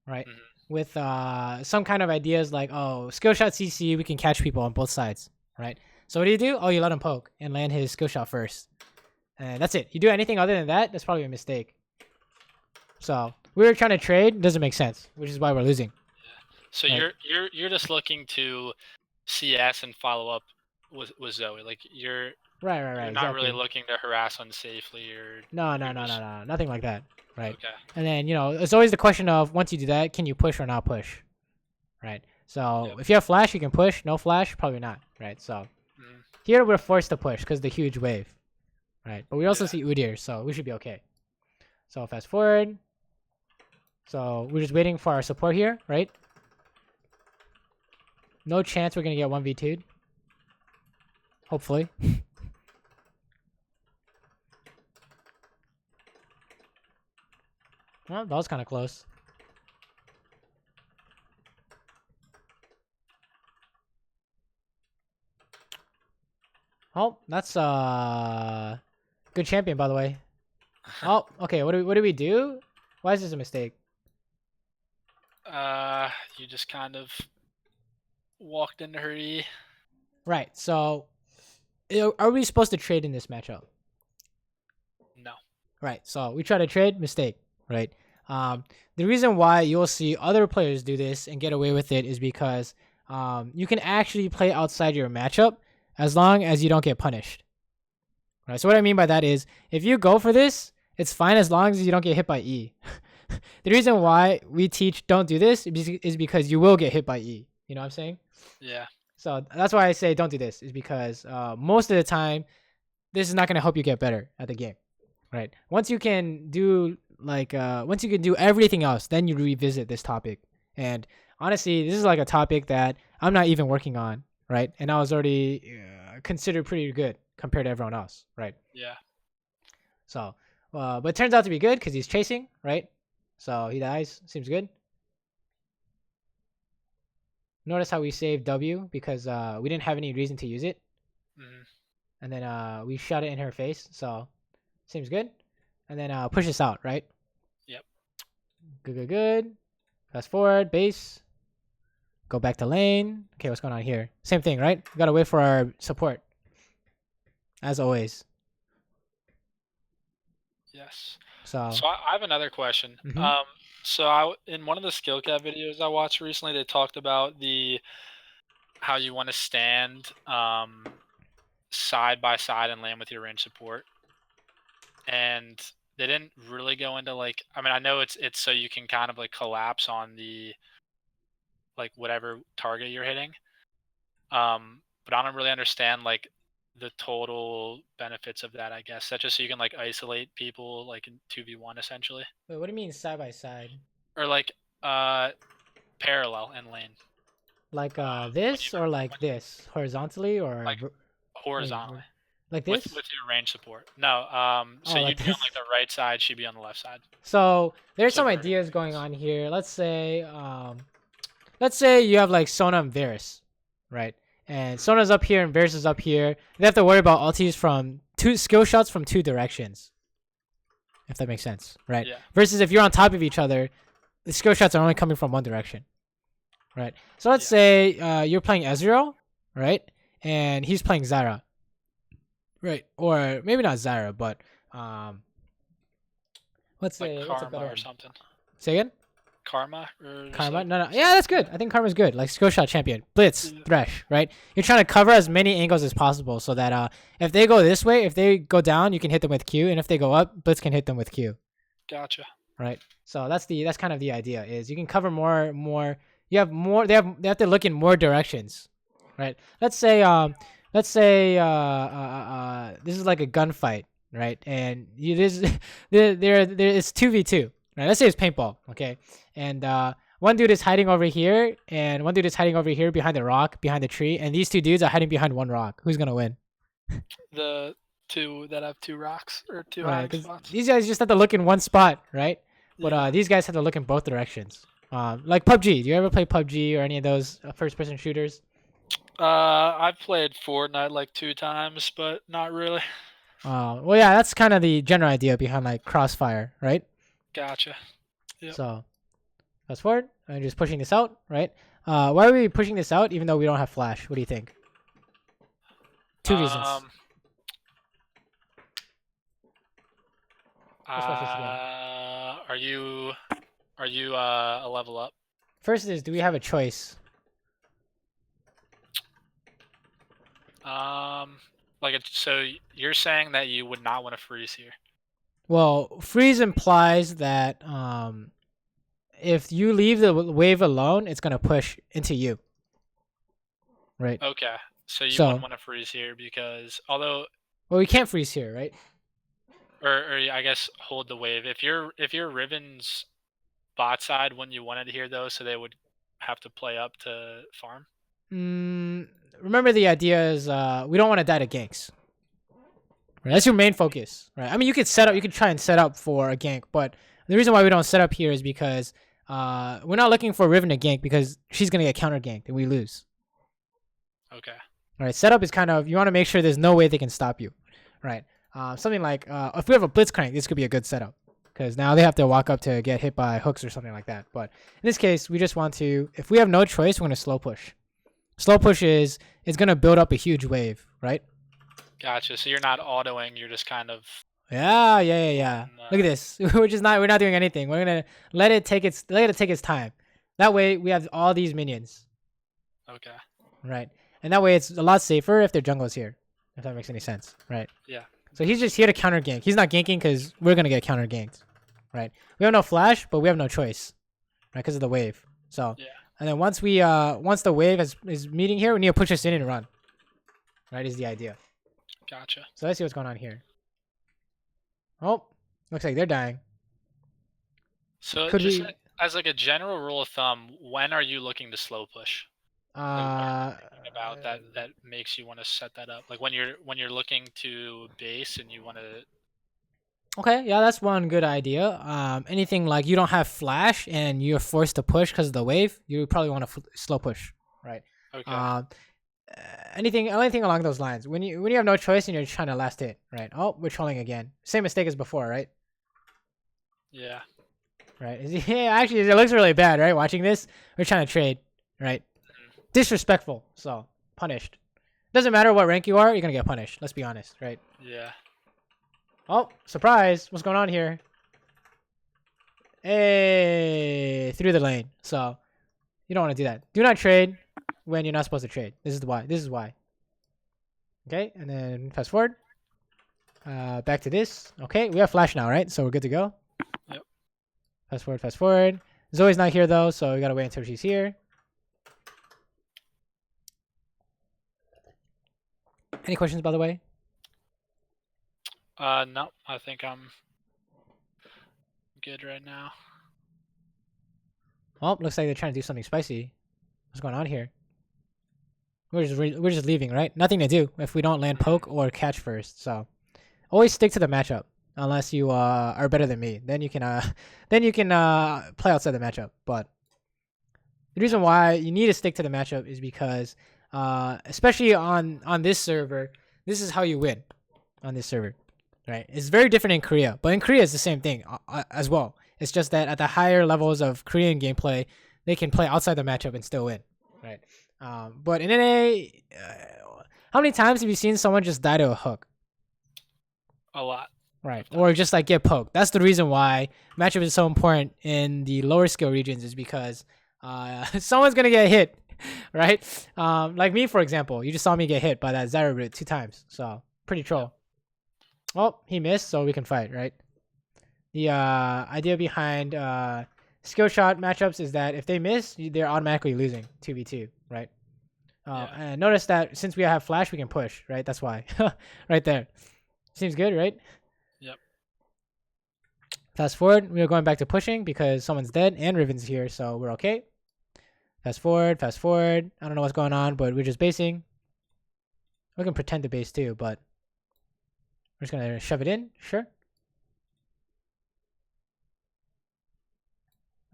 right? Mhm. With some kind of ideas like, oh, skill shot CC, we can catch people on both sides, right? So what do? Oh, you let him poke and land his skill shot first. And that's it. You do anything other than that, that's probably a mistake. So we were trying to trade, doesn't make sense, which is why we're losing. So Right. you're just looking to CS and follow up with Zoe. Like you're Right, not exactly. really looking to harass unsafely or No, you're just- nothing like that, right? Okay. And then it's always the question of once you do that, can you push or not push, right? So if you have flash, you can push. No flash, probably not, right? So Mm, here we're forced to push because the huge wave, right? But we also yeah. see Udyr, so we should be okay. So fast forward. So we're just waiting for our support here, right? No chance we're gonna get 1v2'd. Hopefully. Well, that was kind of close. Oh, that's good champion, by the way. Oh, okay. What do we do? Why is this a mistake? You just kind of walked into her E. Right. So, are we supposed to trade in this matchup? No. Right. So we try to trade, mistake. Right. The reason why you'll see other players do this and get away with it is because you can actually play outside your matchup as long as you don't get punished. Right. So what I mean by that is if you go for this, it's fine as long as you don't get hit by E. The reason why we teach don't do this is because you will get hit by E. You know what I'm saying? Yeah. So that's why I say don't do this, is because most of the time this is not going to help you get better at the game. Right. Once you can do once you can do everything else, then you revisit this topic. And honestly, this is like a topic that I'm not even working on, right? And I was already considered pretty good compared to everyone else, right? Yeah. So, but it turns out to be good because he's chasing, right? So he dies. Seems good. Notice how we saved W because we didn't have any reason to use it. Mm, And then we shot it in her face. So seems good. And then push this out, right? yep. Good. Fast forward, base. Go back to lane. Okay, what's going on here? Same thing, right? We gotta wait for our support. As always. Yes. So, So I have another question. mhm. So in one of the skill cap videos I watched recently, they talked about how you want to stand side by side and land with your range support, and they didn't really go into like. I mean, I know it's so you can kind of like collapse on the like whatever target you're hitting. But I don't really understand like the total benefits of that. I guess that's just so you can like isolate people like in 2v1 essentially, Wait, what do you mean side by side? or like uh parallel in lane. Like When you this or like this? Horizontally or like I mean, horizontally like with this? your range support. No, so Oh, like you'd be on this? like the right side, she'd be on the left side. So there's So some vertical, ideas I going guess. on here. Let's say you have like Sona and Varus, right? And Mhm. Sona's up here and Varus is up here. They have to worry about ultis from two skill shots from two directions. If that makes sense, right? Yeah. Versus if you're on top of each other, the skill shots are only coming from one direction, right? So let's Yeah. say you're playing Ezreal, right? And he's playing Zyra, right? Or maybe not Zyra, but um, let's Like say what's a better karma or one? something. Say again. Karma or just Karma? like No, no. Yeah, something that's like good. I think Karma's good. Like skill shot champion. Blitz, that. Yeah. Thresh, right? You're trying to cover as many angles as possible so that if they go this way, if they go down, you can hit them with Q, and if they go up, Blitz can hit them with Q. Gotcha. Right? So that's kind of the idea is you can cover more you have more they have to look in more directions. Right? Let's say this is like a gunfight, right? And you this there it's 2v2. Right? Let's say it's paintball, okay? And one dude is hiding over here, and one dude is hiding over here behind the rock, behind the tree, and these two dudes are hiding behind one rock. Who's gonna win? The two that have two rocks or two Right? hiding Because spots. these guys just have to look in one spot, right? But Yeah. these guys have to look in both directions. Like PUBG. Do you ever play PUBG or any of those first-person shooters? I've played Fortnite like 2 times, but not really. Well, yeah, that's kind of the general idea behind like Crossfire, right? Gotcha. Yep. So fast forward. I'm just pushing this out, right? Why are we pushing this out even though we don't have flash? What do you think? Two reasons. Um. Let's watch this again. Are you a level up? First is, do we have a choice? Like so you're saying that you would not want to freeze here. Well, freeze implies that if you leave the wave alone, it's gonna push into you, right? Okay. So you wouldn't So, want to freeze here because although well, we can't freeze here, right? or I guess hold the wave. If your Riven's bot side, wouldn't you want it here though, so they would have to play up to farm? Mm, remember the idea is we don't want to die to ganks. Right? That's your main focus, right? I mean, you could set up, you could try and set up for a gank, but the reason why we don't set up here is because we're not looking for Riven to gank because she's gonna get counter ganked and we lose. Okay. All right, setup is kind of you want to make sure there's no way they can stop you, right? Something like if we have a blitzcrank, this could be a good setup because now they have to walk up to get hit by hooks or something like that. But in this case, we just want to, if we have no choice, we're gonna slow push. Slow push is it's gonna build up a huge wave, right? Gotcha. So you're not autoing, you're just kind of Yeah. Look at this. We're not doing anything. We're gonna let it take its time. That way we have all these minions, okay. right? And that way it's a lot safer if their jungle's here. If that makes any sense, right? Yeah. So he's just here to counter gank. He's not ganking because we're gonna get counter ganked, right? We have no flash, but we have no choice, right? Because of the wave. So Yeah. and then once the wave is meeting here, we need to push us in and run. Right is the idea. Gotcha. So let's see what's going on here. Oh, looks like they're dying. So Could just we? as like a general rule of thumb, when are you looking to slow push? Like, what are you thinking about that makes you want to set that up? Like when you're looking to base and you want to. Okay, yeah, that's one good idea. Anything like you don't have flash and you're forced to push because of the wave, you probably want to slow push, right? Okay. Anything along those lines. When you have no choice and you're trying to last hit, right? Oh, we're trolling again. Same mistake as before, right? Yeah. Right. Yeah, actually, it looks really bad, right? Watching this, we're trying to trade, right? Disrespectful. So punished. Doesn't matter what rank you are, you're gonna get punished. Let's be honest, right? Yeah. Oh, surprise! What's going on here? Hey, through the lane. So you don't want to do that. Do not trade when you're not supposed to trade. This is why. This is why. Okay, and then fast forward. Back to this. Okay, we have flash now, right? So we're good to go. Yep. Fast forward, fast forward. Zoe's not here though, so we gotta wait until she's here. Any questions, by the way? No, I think I'm good right now. Oh, looks like they're trying to do something spicy. What's going on here? We're just leaving, right? Nothing to do if we don't land poke or catch first. So always stick to the matchup unless you are better than me. Then you can play outside the matchup. But the reason why you need to stick to the matchup is because especially on this server, this is how you win on this server. Right, it's very different in Korea, but in Korea it's the same thing as well. It's just that at the higher levels of Korean gameplay, they can play outside the matchup and still win, right? But in NA, how many times have you seen someone just die to a hook? A lot. Right, or just like get poked. That's the reason why matchup is so important in the lower skill regions, is because someone's gonna get hit, right? Like me, for example, you just saw me get hit by that Zyra root 2 times, so pretty troll. Oh, he missed, so we can fight, right? The idea behind skill shot matchups is that if they miss, they're automatically losing 2v2, right? And notice that since we have flash, we can push, right? That's why. Right there. Seems good, right? Yep. Fast forward, we are going back to pushing because someone's dead and Riven's here, so we're okay. Fast forward, fast forward. I don't know what's going on, but we're just basing. We can pretend to base too, but we're just gonna shove it in, sure.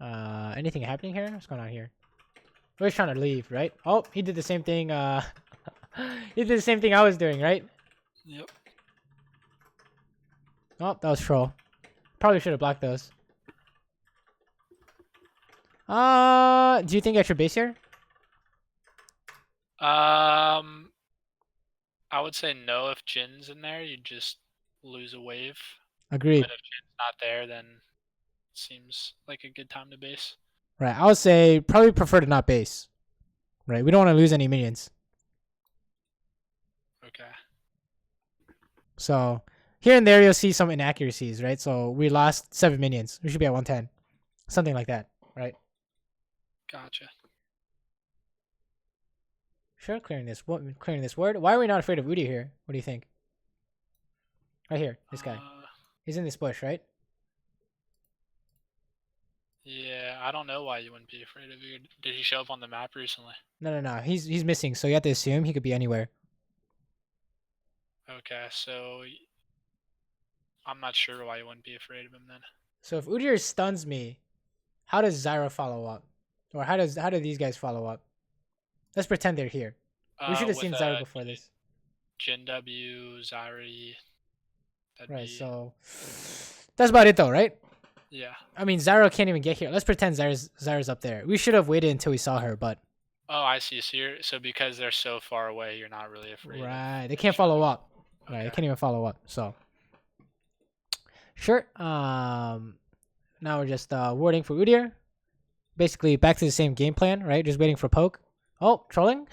Anything happening here? What's going on here? We're just trying to leave, right? Oh, he did the same thing. He did the same thing I was doing, right? Yep. Oh, that was troll. Probably should have blocked those. Do you think I should base here? I would say no. If Jin's in there, you just lose a wave. Agreed. But if Jin's not there, then it seems like a good time to base. Right. I would say probably prefer to not base. Right. We don't want to lose any minions. Okay. So here and there you'll see some inaccuracies, right? So we lost 7 minions. We should be at 110. Something like that, Gotcha. Sure, clearing this ward. Why are we not afraid of Udi here? What do you think? Right here, this guy. He's in this bush, right? Yeah, I don't know why you wouldn't be afraid of you. Did he show up on the map recently? No. He's missing, so you have to assume he could be anywhere. Okay, so I'm not sure why you wouldn't be afraid of him then. So if Udyr stuns me, how does Zyra follow up? Or how do these guys follow up? Let's pretend they're here. We should have seen Zyra before this. Jin W, Zyra. Right, so that's about it though, right? Yeah. I mean, Zyra can't even get here. Let's pretend Zyra's up there. We should have waited until we saw her, but... Oh, I see. So because they're so far away, you're not really afraid. Right, they can't follow up. Okay. Right, they can't even follow up, so... Sure. Now we're just warding for Udyr. Basically, back to the same game plan, right? Just waiting for poke. Oh, trolling?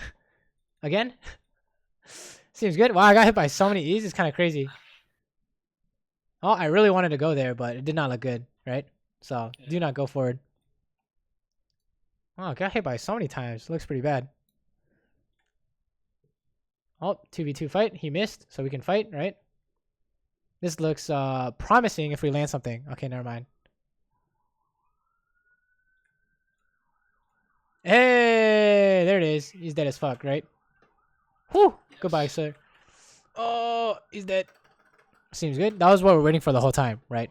Again? Seems good. Wow, I got hit by so many E's. It's kind of crazy. Oh, I really wanted to go there, but it did not look good, right? So, do not go forward. Oh, I got hit by so many times. Looks pretty bad. Oh, 2v2 fight. He missed, so we can fight, right? This looks promising if we land something. Okay, never mind. Hey, there it is. He's dead as fuck, right? Whew. Yes. Goodbye, sir. Oh, he's dead. Seems good. That was what we're waiting for the whole time, right?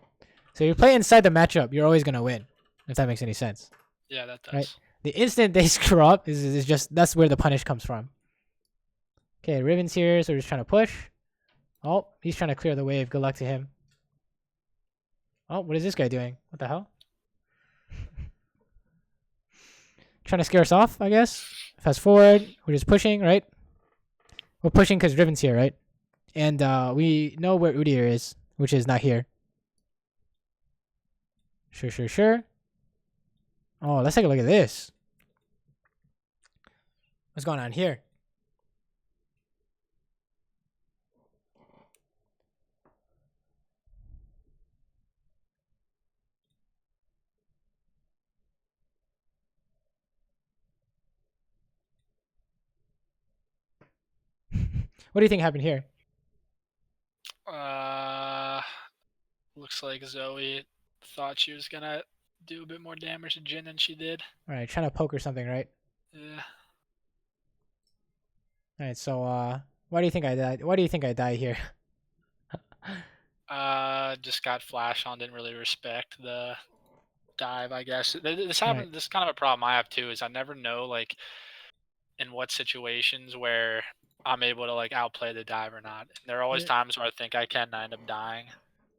So if you play inside the matchup, you're always gonna win. If that makes any sense. Yeah, that does. Right? The instant they screw up is just that's where the punish comes from. Okay, Riven's here, so we're just trying to push. Oh, he's trying to clear the wave. Good luck to him. Oh, what is this guy doing? What the hell? Trying to scare us off, I guess. Fast forward. We're just pushing, right? We're pushing because Riven's here, right? And we know where Udyr is, which is not here. Sure. Oh, let's take a look at this. What's going on here? What do you think happened here? Looks like Zoe thought she was gonna do a bit more damage to Jin than she did. All right, trying to poke or something, right? Yeah. All right, so why do you think I died? Why do you think I died here? Just got flash on. Didn't really respect the dive, I guess. This happened. Right. This is kind of a problem I have too. Is I never know like in what situations where I'm able to like outplay the dive or not. And there are always times where I think I can and I end up dying.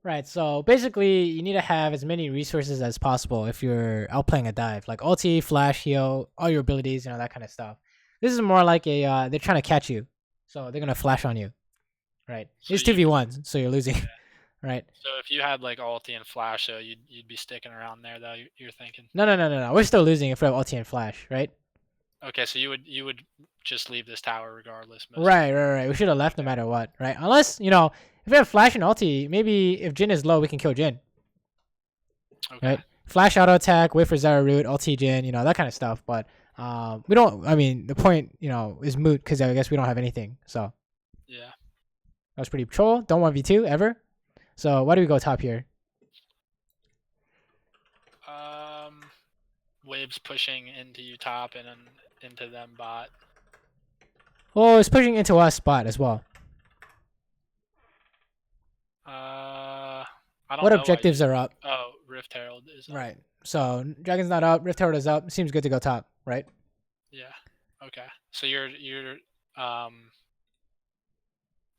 Right, so basically you need to have as many resources as possible if you're outplaying a dive. Like ulti, flash, heal, all your abilities, you know, that kind of stuff. This is more like a, they're trying to catch you. So they're going to flash on you. Right. So it's 2v1s, so you're losing. Yeah. Right. So if you had like ulti and flash, so you'd be sticking around there though, you're thinking? No. We're still losing if we have ulti and flash, right? Okay, so you would just leave this tower regardless. Right. We should have left no matter what, right? Unless, you know, if we have flash and ulti, maybe if Jin is low, we can kill Jin. Okay. Right? Flash auto attack, wait for Zyra root, ulti Jin, you know, that kind of stuff. But we don't, I mean, the point, you know, is moot because I guess we don't have anything. So. Yeah. That was pretty troll. Don't 1v2 ever. So why do we go top here? Waves pushing into you top and then into them bot. Oh, it's pushing into us bot as well. I don't what know objectives are up? Oh, Rift Herald is up. Right. So Dragon's not up. Rift Herald is up. Seems good to go top, right? Yeah. Okay. So you're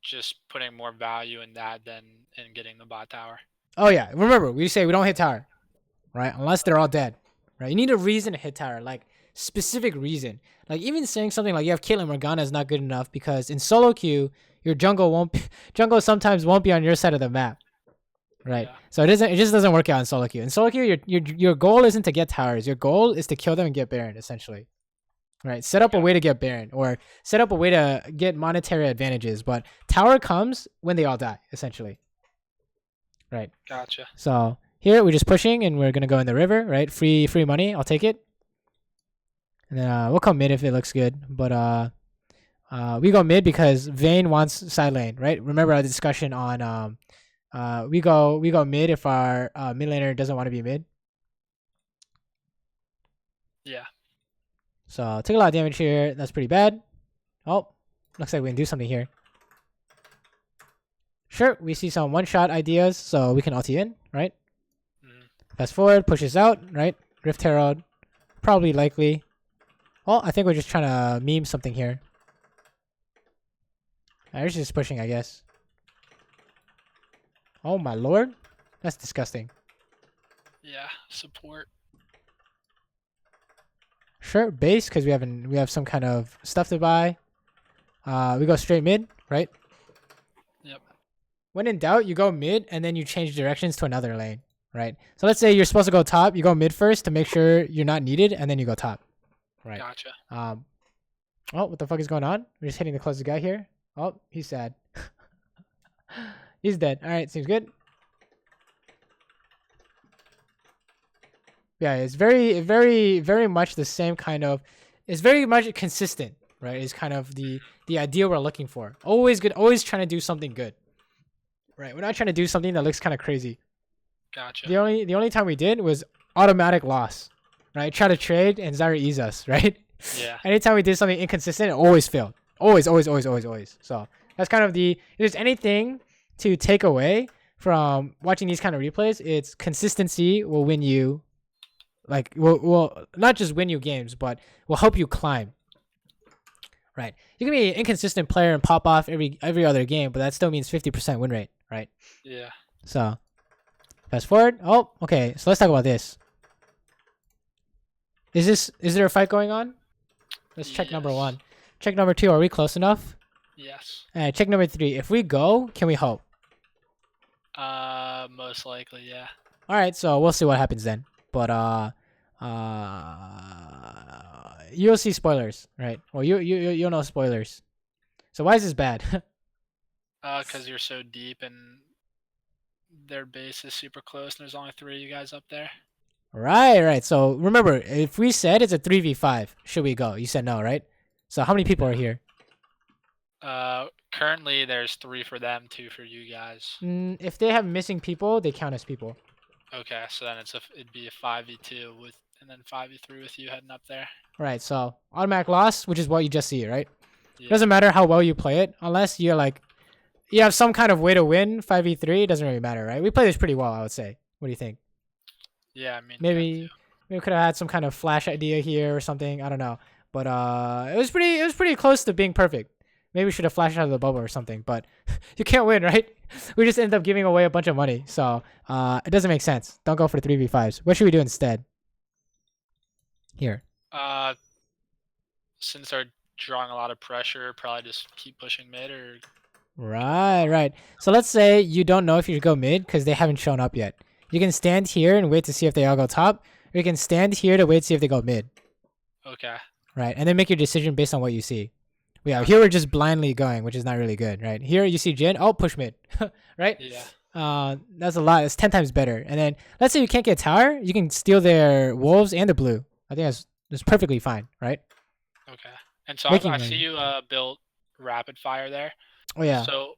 just putting more value in that than in getting the bot tower. Oh yeah. Remember, we say we don't hit tower, right? Unless they're all dead, right? You need a reason to hit tower, like specific reason. Like even saying something like you have Caitlyn Morgana is not good enough because in solo queue your jungle sometimes won't be on your side of the map, right? Yeah. So it just doesn't work out in solo queue. In solo queue, your goal isn't to get towers. Your goal is to kill them and get Baron, essentially. Right, set up a way to get Baron or set up a way to get monetary advantages, but tower comes when they all die, essentially. Right. Gotcha. So here we're just pushing and we're gonna go in the river, right? Free money, I'll take it. And then we'll come mid if it looks good. But we go mid because Vayne wants side lane, right? Remember our discussion on we go mid if our mid laner doesn't want to be mid. Yeah. So took a lot of damage here. That's pretty bad. Oh, looks like we can do something here. Sure, we see some one-shot ideas, so we can ulti in, right? Fast forward, pushes out, right? Rift Herald, probably likely. Oh, I think we're just trying to meme something here. We're just pushing, I guess. Oh my lord, that's disgusting. Yeah, support. Sure, base because we have some kind of stuff to buy. We go straight mid, right? Yep. When in doubt, you go mid and then you change directions to another lane, right? So let's say you're supposed to go top, you go mid first to make sure you're not needed, and then you go top, right? Gotcha. Oh, what the fuck is going on? We're just hitting the closest guy here. Oh, he's sad. He's dead. All right, seems good. Yeah, it's very much the same kind of. It's very much consistent, right? It's kind of the idea we're looking for. Always good. Always trying to do something good, right? We're not trying to do something that looks kind of crazy. Gotcha. The only time we did was automatic loss, right? Try to trade and Zyra ease us, right? Yeah. Anytime we did something inconsistent, it always failed. Always. So that's kind of if there's anything to take away from watching these kind of replays, it's consistency will win you. Like, will not just win you games, but will help you climb. Right? You can be an inconsistent player and pop off every other game, but that still means 50% win rate, right? Yeah. So, fast forward. Oh, okay. So let's talk about this. Is there a fight going on? Let's check number 1. Check number 2. Are we close enough? Yes. Alright, check number 3. If we go, can we hope? Most likely, yeah. Alright, so we'll see what happens then. But you'll see spoilers, right? Well, you'll know spoilers. So why is this bad? Because you're so deep and their base is super close, and there's only 3 of you guys up there. Right. So remember, if we said it's a 3v5, should we go? You said no, right? So how many people are here? Currently there's 3 for them, 2 for you guys. If they have missing people, they count as people. Okay, so then it'd be a 5v2 and then 5v3 with you heading up there. Right. So automatic loss, which is what you just see, right? Yeah. Doesn't matter how well you play it, unless you're like, you have some kind of way to win 5v3. It doesn't really matter, right? We play this pretty well, I would say. What do you think? Yeah, I mean, maybe we could have had some kind of flash idea here or something. I don't know, but it was pretty close to being perfect. Maybe we should have flashed out of the bubble or something, but you can't win, right? We just end up giving away a bunch of money, so it doesn't make sense. Don't go for the 3v5s. What should we do instead? Here. Since they're drawing a lot of pressure, probably just keep pushing mid or. Right. So let's say you don't know if you should go mid because they haven't shown up yet. You can stand here and wait to see if they all go top, or you can stand here to wait to see if they go mid. Okay. Right, and then make your decision based on what you see. Yeah, here we're just blindly going, which is not really good, right? Here you see Jin, oh, push mid, right? Yeah. That's a lot. It's 10 times better. And then let's say you can't get tower, you can steal their wolves and the blue. I think that's perfectly fine, right? Okay. And so I see you built rapid fire there. Oh yeah. So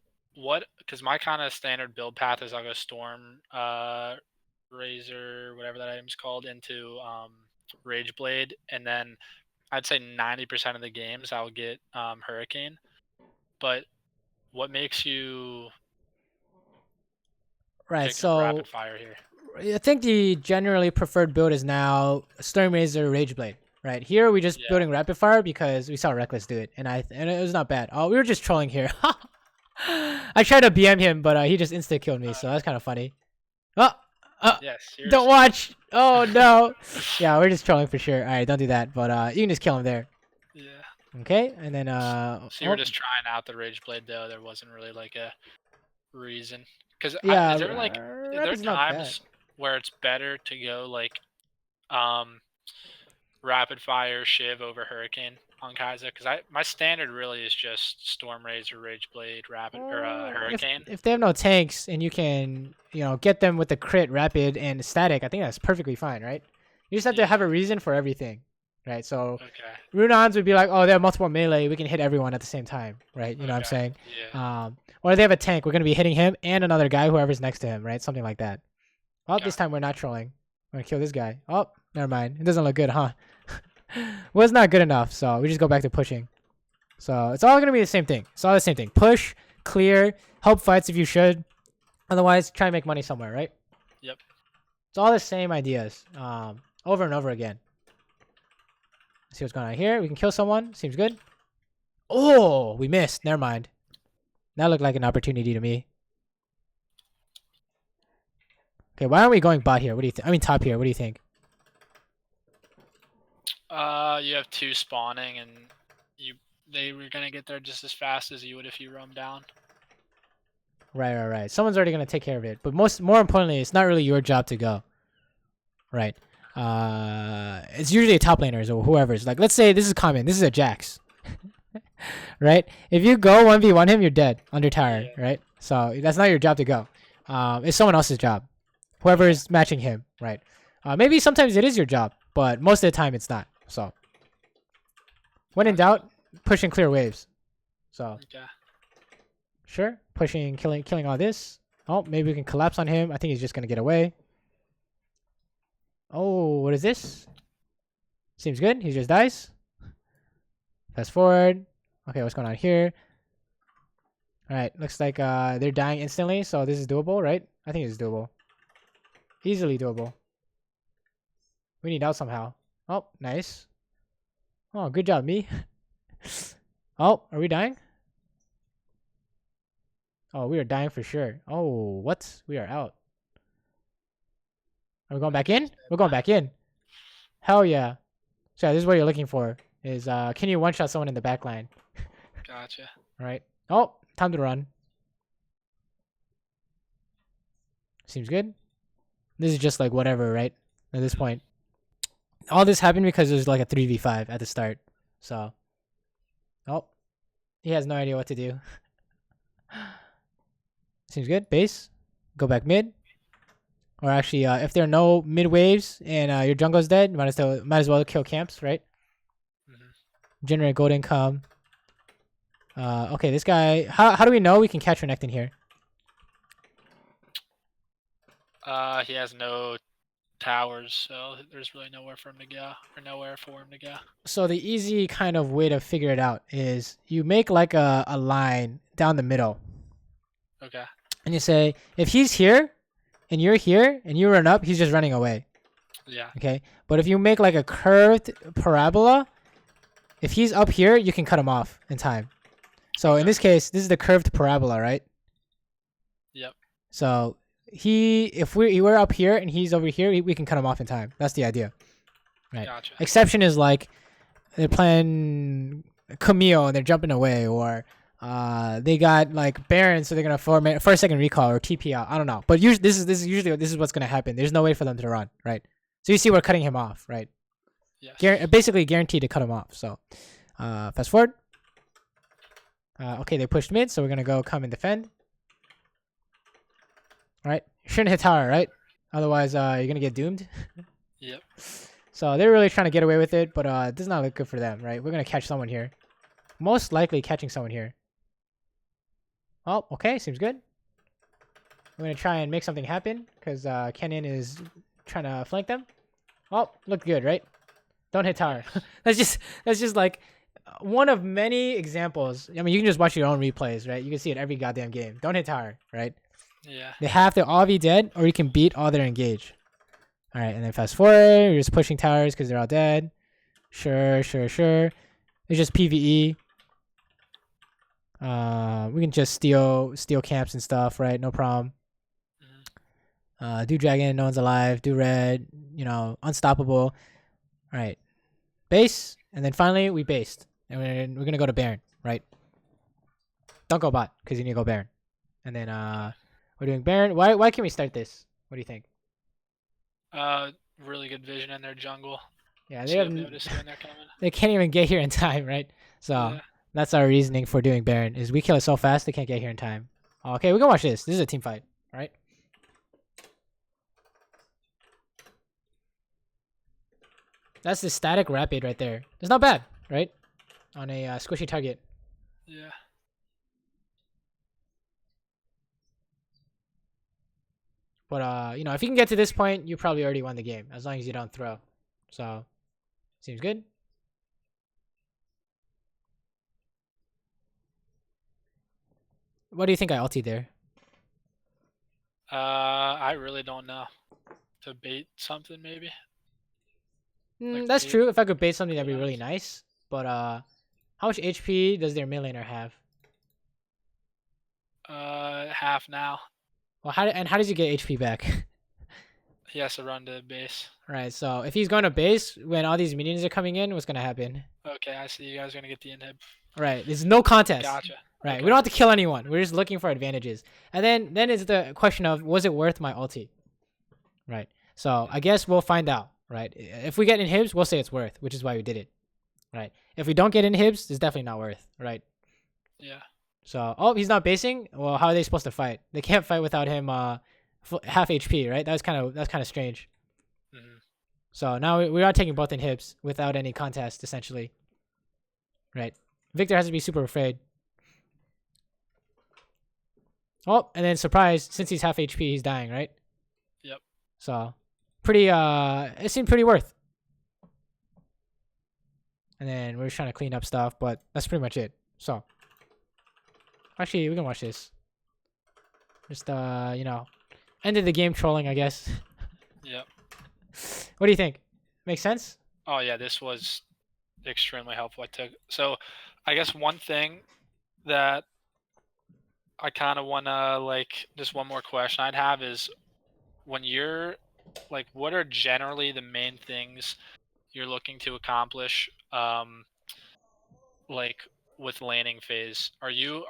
because my kind of standard build path is I'll go Storm, Razor, whatever that item's called, into Rage Blade, and then I'd say 90% of the games I'll get Hurricane. But what makes you pick up rapid fire here? I think the generally preferred build is now Storm Razor, Rage Blade. Right here, we just building rapid fire because we saw Reckless do it, and it was not bad. Oh, we were just trolling here. I tried to BM him, but he just insta killed me, so that's kind of funny. Yes. Don't watch. Oh no. Yeah, we're just trolling for sure. All right, don't do that. But you can just kill him there. Yeah. Okay, and then So you were just trying out the Rage Blade though. There wasn't really like a reason. Because is there times where it's better to go like rapid fire Shiv over Hurricane on Kaisa? Because my standard really is just Storm Razor, Rage Blade, Rapid or Hurricane. If they have no tanks and you can get them with the crit, rapid, and static, I think that's perfectly fine, right? You just have to have a reason for everything. right? So Okay. Runons would be like, oh, they have multiple melee. We can hit everyone at the same time, right? You know what I'm Okay. saying? Yeah. Or they have a tank. We're gonna be hitting him and another guy, whoever's next to him, right? Something like that. Oh, this Gotcha. time we're not trolling. I'm gonna kill this guy. Oh, never mind. It doesn't look good, huh? Was not good enough, so we just go back to pushing. So it's all gonna be the same thing. It's all the same thing. Push, clear, help fights if you should. Otherwise, try and make money somewhere, right? Yep. It's all the same ideas, over and over again. Let's see what's going on here. We can kill someone. Seems good. Oh, we missed. Never mind. That looked like an opportunity to me. Okay, why aren't we going bot here? What do you think? I mean top here. What do you think? You have 2 spawning, and they were gonna get there just as fast as you would if you roam down. Right. Someone's already gonna take care of it. But more importantly, it's not really your job to go. Right. It's usually a top laners or whoever's. Like, let's say this is common. This is a Jax. Right? If you go 1v1 him, you're dead under tower, Yeah. right? So that's not your job to go. It's someone else's job. Whoever's matching him, right? Maybe sometimes it is your job, but most of the time it's not. So when in doubt, push and clear waves. So Okay. sure, pushing, killing all this. Oh, maybe we can collapse on him. I think he's just gonna get away. Oh, what is this? Seems good. He just dies. Fast forward. Okay, what's going on here? All right, looks like they're dying instantly, so this is doable, right? I think it's doable. Easily doable. We need out somehow. Oh, nice. Oh, good job, me. Oh, are we dying? Oh, we are dying for sure. Oh, what? We are out. Are we going back in? We're going back in. Hell yeah. So yeah, this is what you're looking for. Is can you one-shot someone in the back line? Gotcha. Right. Oh, time to run. Seems good. This is just like whatever, right? At this point. All this happened because there's like a 3v5 at the start. So. Oh. He has no idea what to do. Seems good. Base. Go back mid. Or actually, if there are no mid waves and your jungle's dead, might as well kill camps, right? Generate gold income. Okay, this guy. How do we know we can catch Renekton here? He has no towers, so there's really nowhere for him to go, or nowhere for him to go. So the easy kind of way to figure it out is you make like a line down the middle. Okay. And you say, if he's here, and you're here, and you run up, he's just running away. Yeah. Okay? But if you make like a curved parabola, if he's up here, you can cut him off in time. So in this case, this is the curved parabola, right? Yep. So if we're up here and he's over here, we can cut him off in time. That's the idea. Right. Gotcha. Exception is like they're playing Camille and they're jumping away, or they got like Baron, so they're gonna for a second recall or TP out. I don't know, but this is usually what's gonna happen. There's no way for them to run, right? So you see, we're cutting him off, right? Yes. Basically guaranteed to cut him off. So fast forward. Okay, they pushed mid, so we're gonna come and defend. All right, shouldn't hit tower, right? Otherwise, you're gonna get doomed. Yep. So they're really trying to get away with it, but it does not look good for them, right? We're gonna catch someone here. Most likely catching someone here. Oh, okay, seems good. We're gonna try and make something happen because Kennen is trying to flank them. Oh, looked good, right? Don't hit tower. that's just like one of many examples. I mean, you can just watch your own replays, right? You can see it every goddamn game. Don't hit tower, right? Yeah. They have to all be dead, or you can beat all their engage. All right, and then fast forward. You're just pushing towers because they're all dead. Sure. It's just PvE. We can just steal camps and stuff, right? No problem. Do dragon, no one's alive. Do red, unstoppable. All right, base, and then finally we based, and we're gonna go to Baron, right? Don't go bot because you need to go Baron, and then we're doing Baron. Why can't we start this? What do you think? Really good vision in their jungle. Yeah, So you'll be able to see when they're coming. they can't even get here in time, right? So Yeah. that's our reasoning for doing Baron is we kill it so fast they can't get here in time. Okay, we can watch this. This is a team fight, right? That's the static rapid right there. It's not bad, right? On a squishy target. Yeah. But you know, if you can get to this point, you probably already won the game as long as you don't throw. So, seems good. What do you think I ultied there? I really don't know. To bait something maybe. Like That's bait true. If I could bait something, that'd be really cooldowns. nice. But how much HP does their mid laner have? Half now. Well, how does he get HP back? He has to run to base. Right. So if he's going to base when all these minions are coming in, what's gonna happen? Okay, I see you guys are gonna get the inhib. Right. There's no contest. Gotcha. Right. Okay. We don't have to kill anyone. We're just looking for advantages. And then it's the question of, was it worth my ulti? Right. So I guess we'll find out. Right. If we get inhibs, we'll say it's worth, which is why we did it. Right. If we don't get inhibs, it's definitely not worth. Right. Yeah. So, oh, he's not basing. Well, how are they supposed to fight? They can't fight without him half HP, right? That's kind of strange. Hmm. So now we are taking both inhibs without any contest, essentially. Right. Victor has to be super afraid. Oh, and then surprise, since he's half HP, he's dying, right? Yep. So, pretty it seemed pretty worth. And then we're just trying to clean up stuff, but that's pretty much it. So, actually, we can watch this. Just you know, ended the game trolling, I guess. Yep. What do you think? Makes sense? Oh yeah, this was extremely helpful. So I guess one thing that I kind of want to like, just one more question I'd have is, when you're like, what are generally the main things you're looking to accomplish like with laning phase? Are you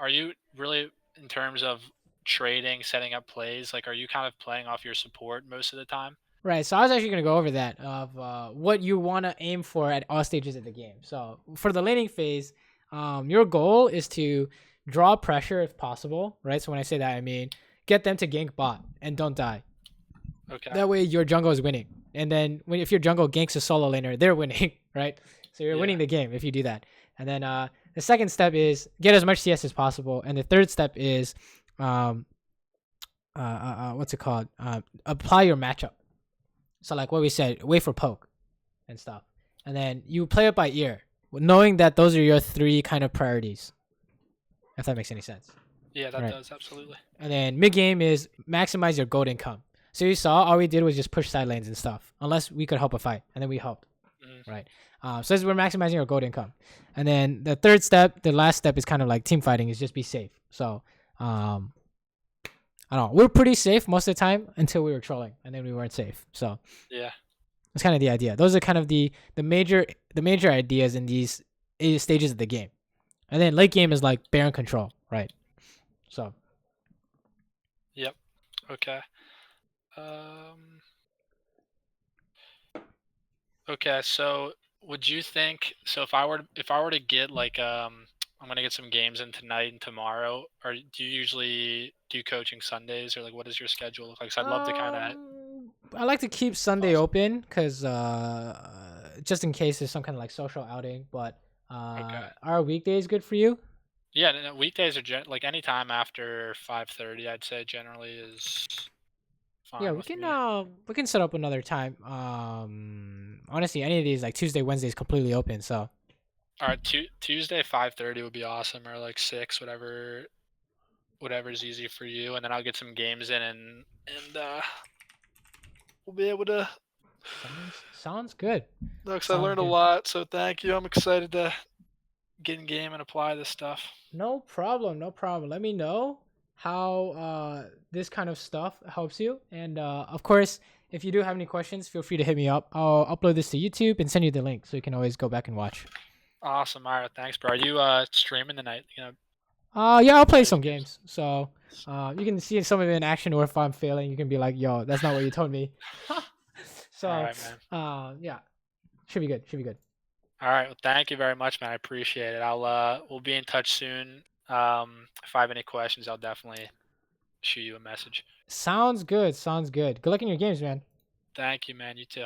really, in terms of trading, setting up plays, like are you kind of playing off your support most of the time? Right. So I was actually gonna go over that of what you want to aim for at all stages of the game. So for the laning phase, your goal is to draw pressure if possible. Right. So when I say that, I mean get them to gank bot and don't die. Okay. That way your jungle is winning. And then if your jungle ganks a solo laner, they're winning. Right. So you're Yeah. winning the game if you do that. And then the second step is get as much CS as possible. And the third step is what's it called? Apply your matchup. So like what we said, wait for poke and stuff. And then you play it by ear, knowing that those are your three kind of priorities. If that makes any sense. Yeah, that Right. does, absolutely. And then mid game is maximize your gold income. So you saw all we did was just push side lanes and stuff, unless we could help a fight, and then we helped. Right. So as we're maximizing our gold income. And then the third step, the last step is kind of like team fighting, is just be safe. So I don't know. We're pretty safe most of the time until we were trolling, and then we weren't safe. So Yeah. that's kind of the idea. Those are kind of the major ideas in these stages of the game. And then late game is like Baron control, right? So Yep. Okay. Okay, so would you think, so if I were to get like I'm gonna get some games in tonight and tomorrow, or do you usually do coaching Sundays, or like what does your schedule look like? 'Cause I'd love to kind of. I like to keep Sunday Awesome. open because just in case there's some kind of like social outing. But Okay. are weekdays good for you? Yeah, no, weekdays are like anytime after 5:30, I'd say generally is Yeah, fine with me. we can set up another time. Honestly, any of these like Tuesday, Wednesday is completely open. So All right, Tuesday 5:30 would be awesome, or like 6, whatever's easy for you, and then I'll get some games in, and we'll be able to. sounds good. Looks, I Sounds learned a good. lot, so thank you. I'm excited to get in game and apply this stuff. No problem. No problem. Let me know how this kind of stuff helps you. And of course, if you do have any questions, feel free to hit me up. I'll upload this to YouTube and send you the link so you can always go back and watch. Awesome. All right, thanks, bro. Are you streaming tonight? Yeah, I'll play Play some some games. So you can see some of it in action, or if I'm failing, you can be like, yo, that's not what you told me. So All right, man. yeah, should be good. Should be good. All right. Well, thank you very much, man. I appreciate it. We'll be in touch soon. If I have any questions, I'll definitely shoot you a message. Sounds good. Sounds good. Good luck in your games, man. Thank you, man. You too.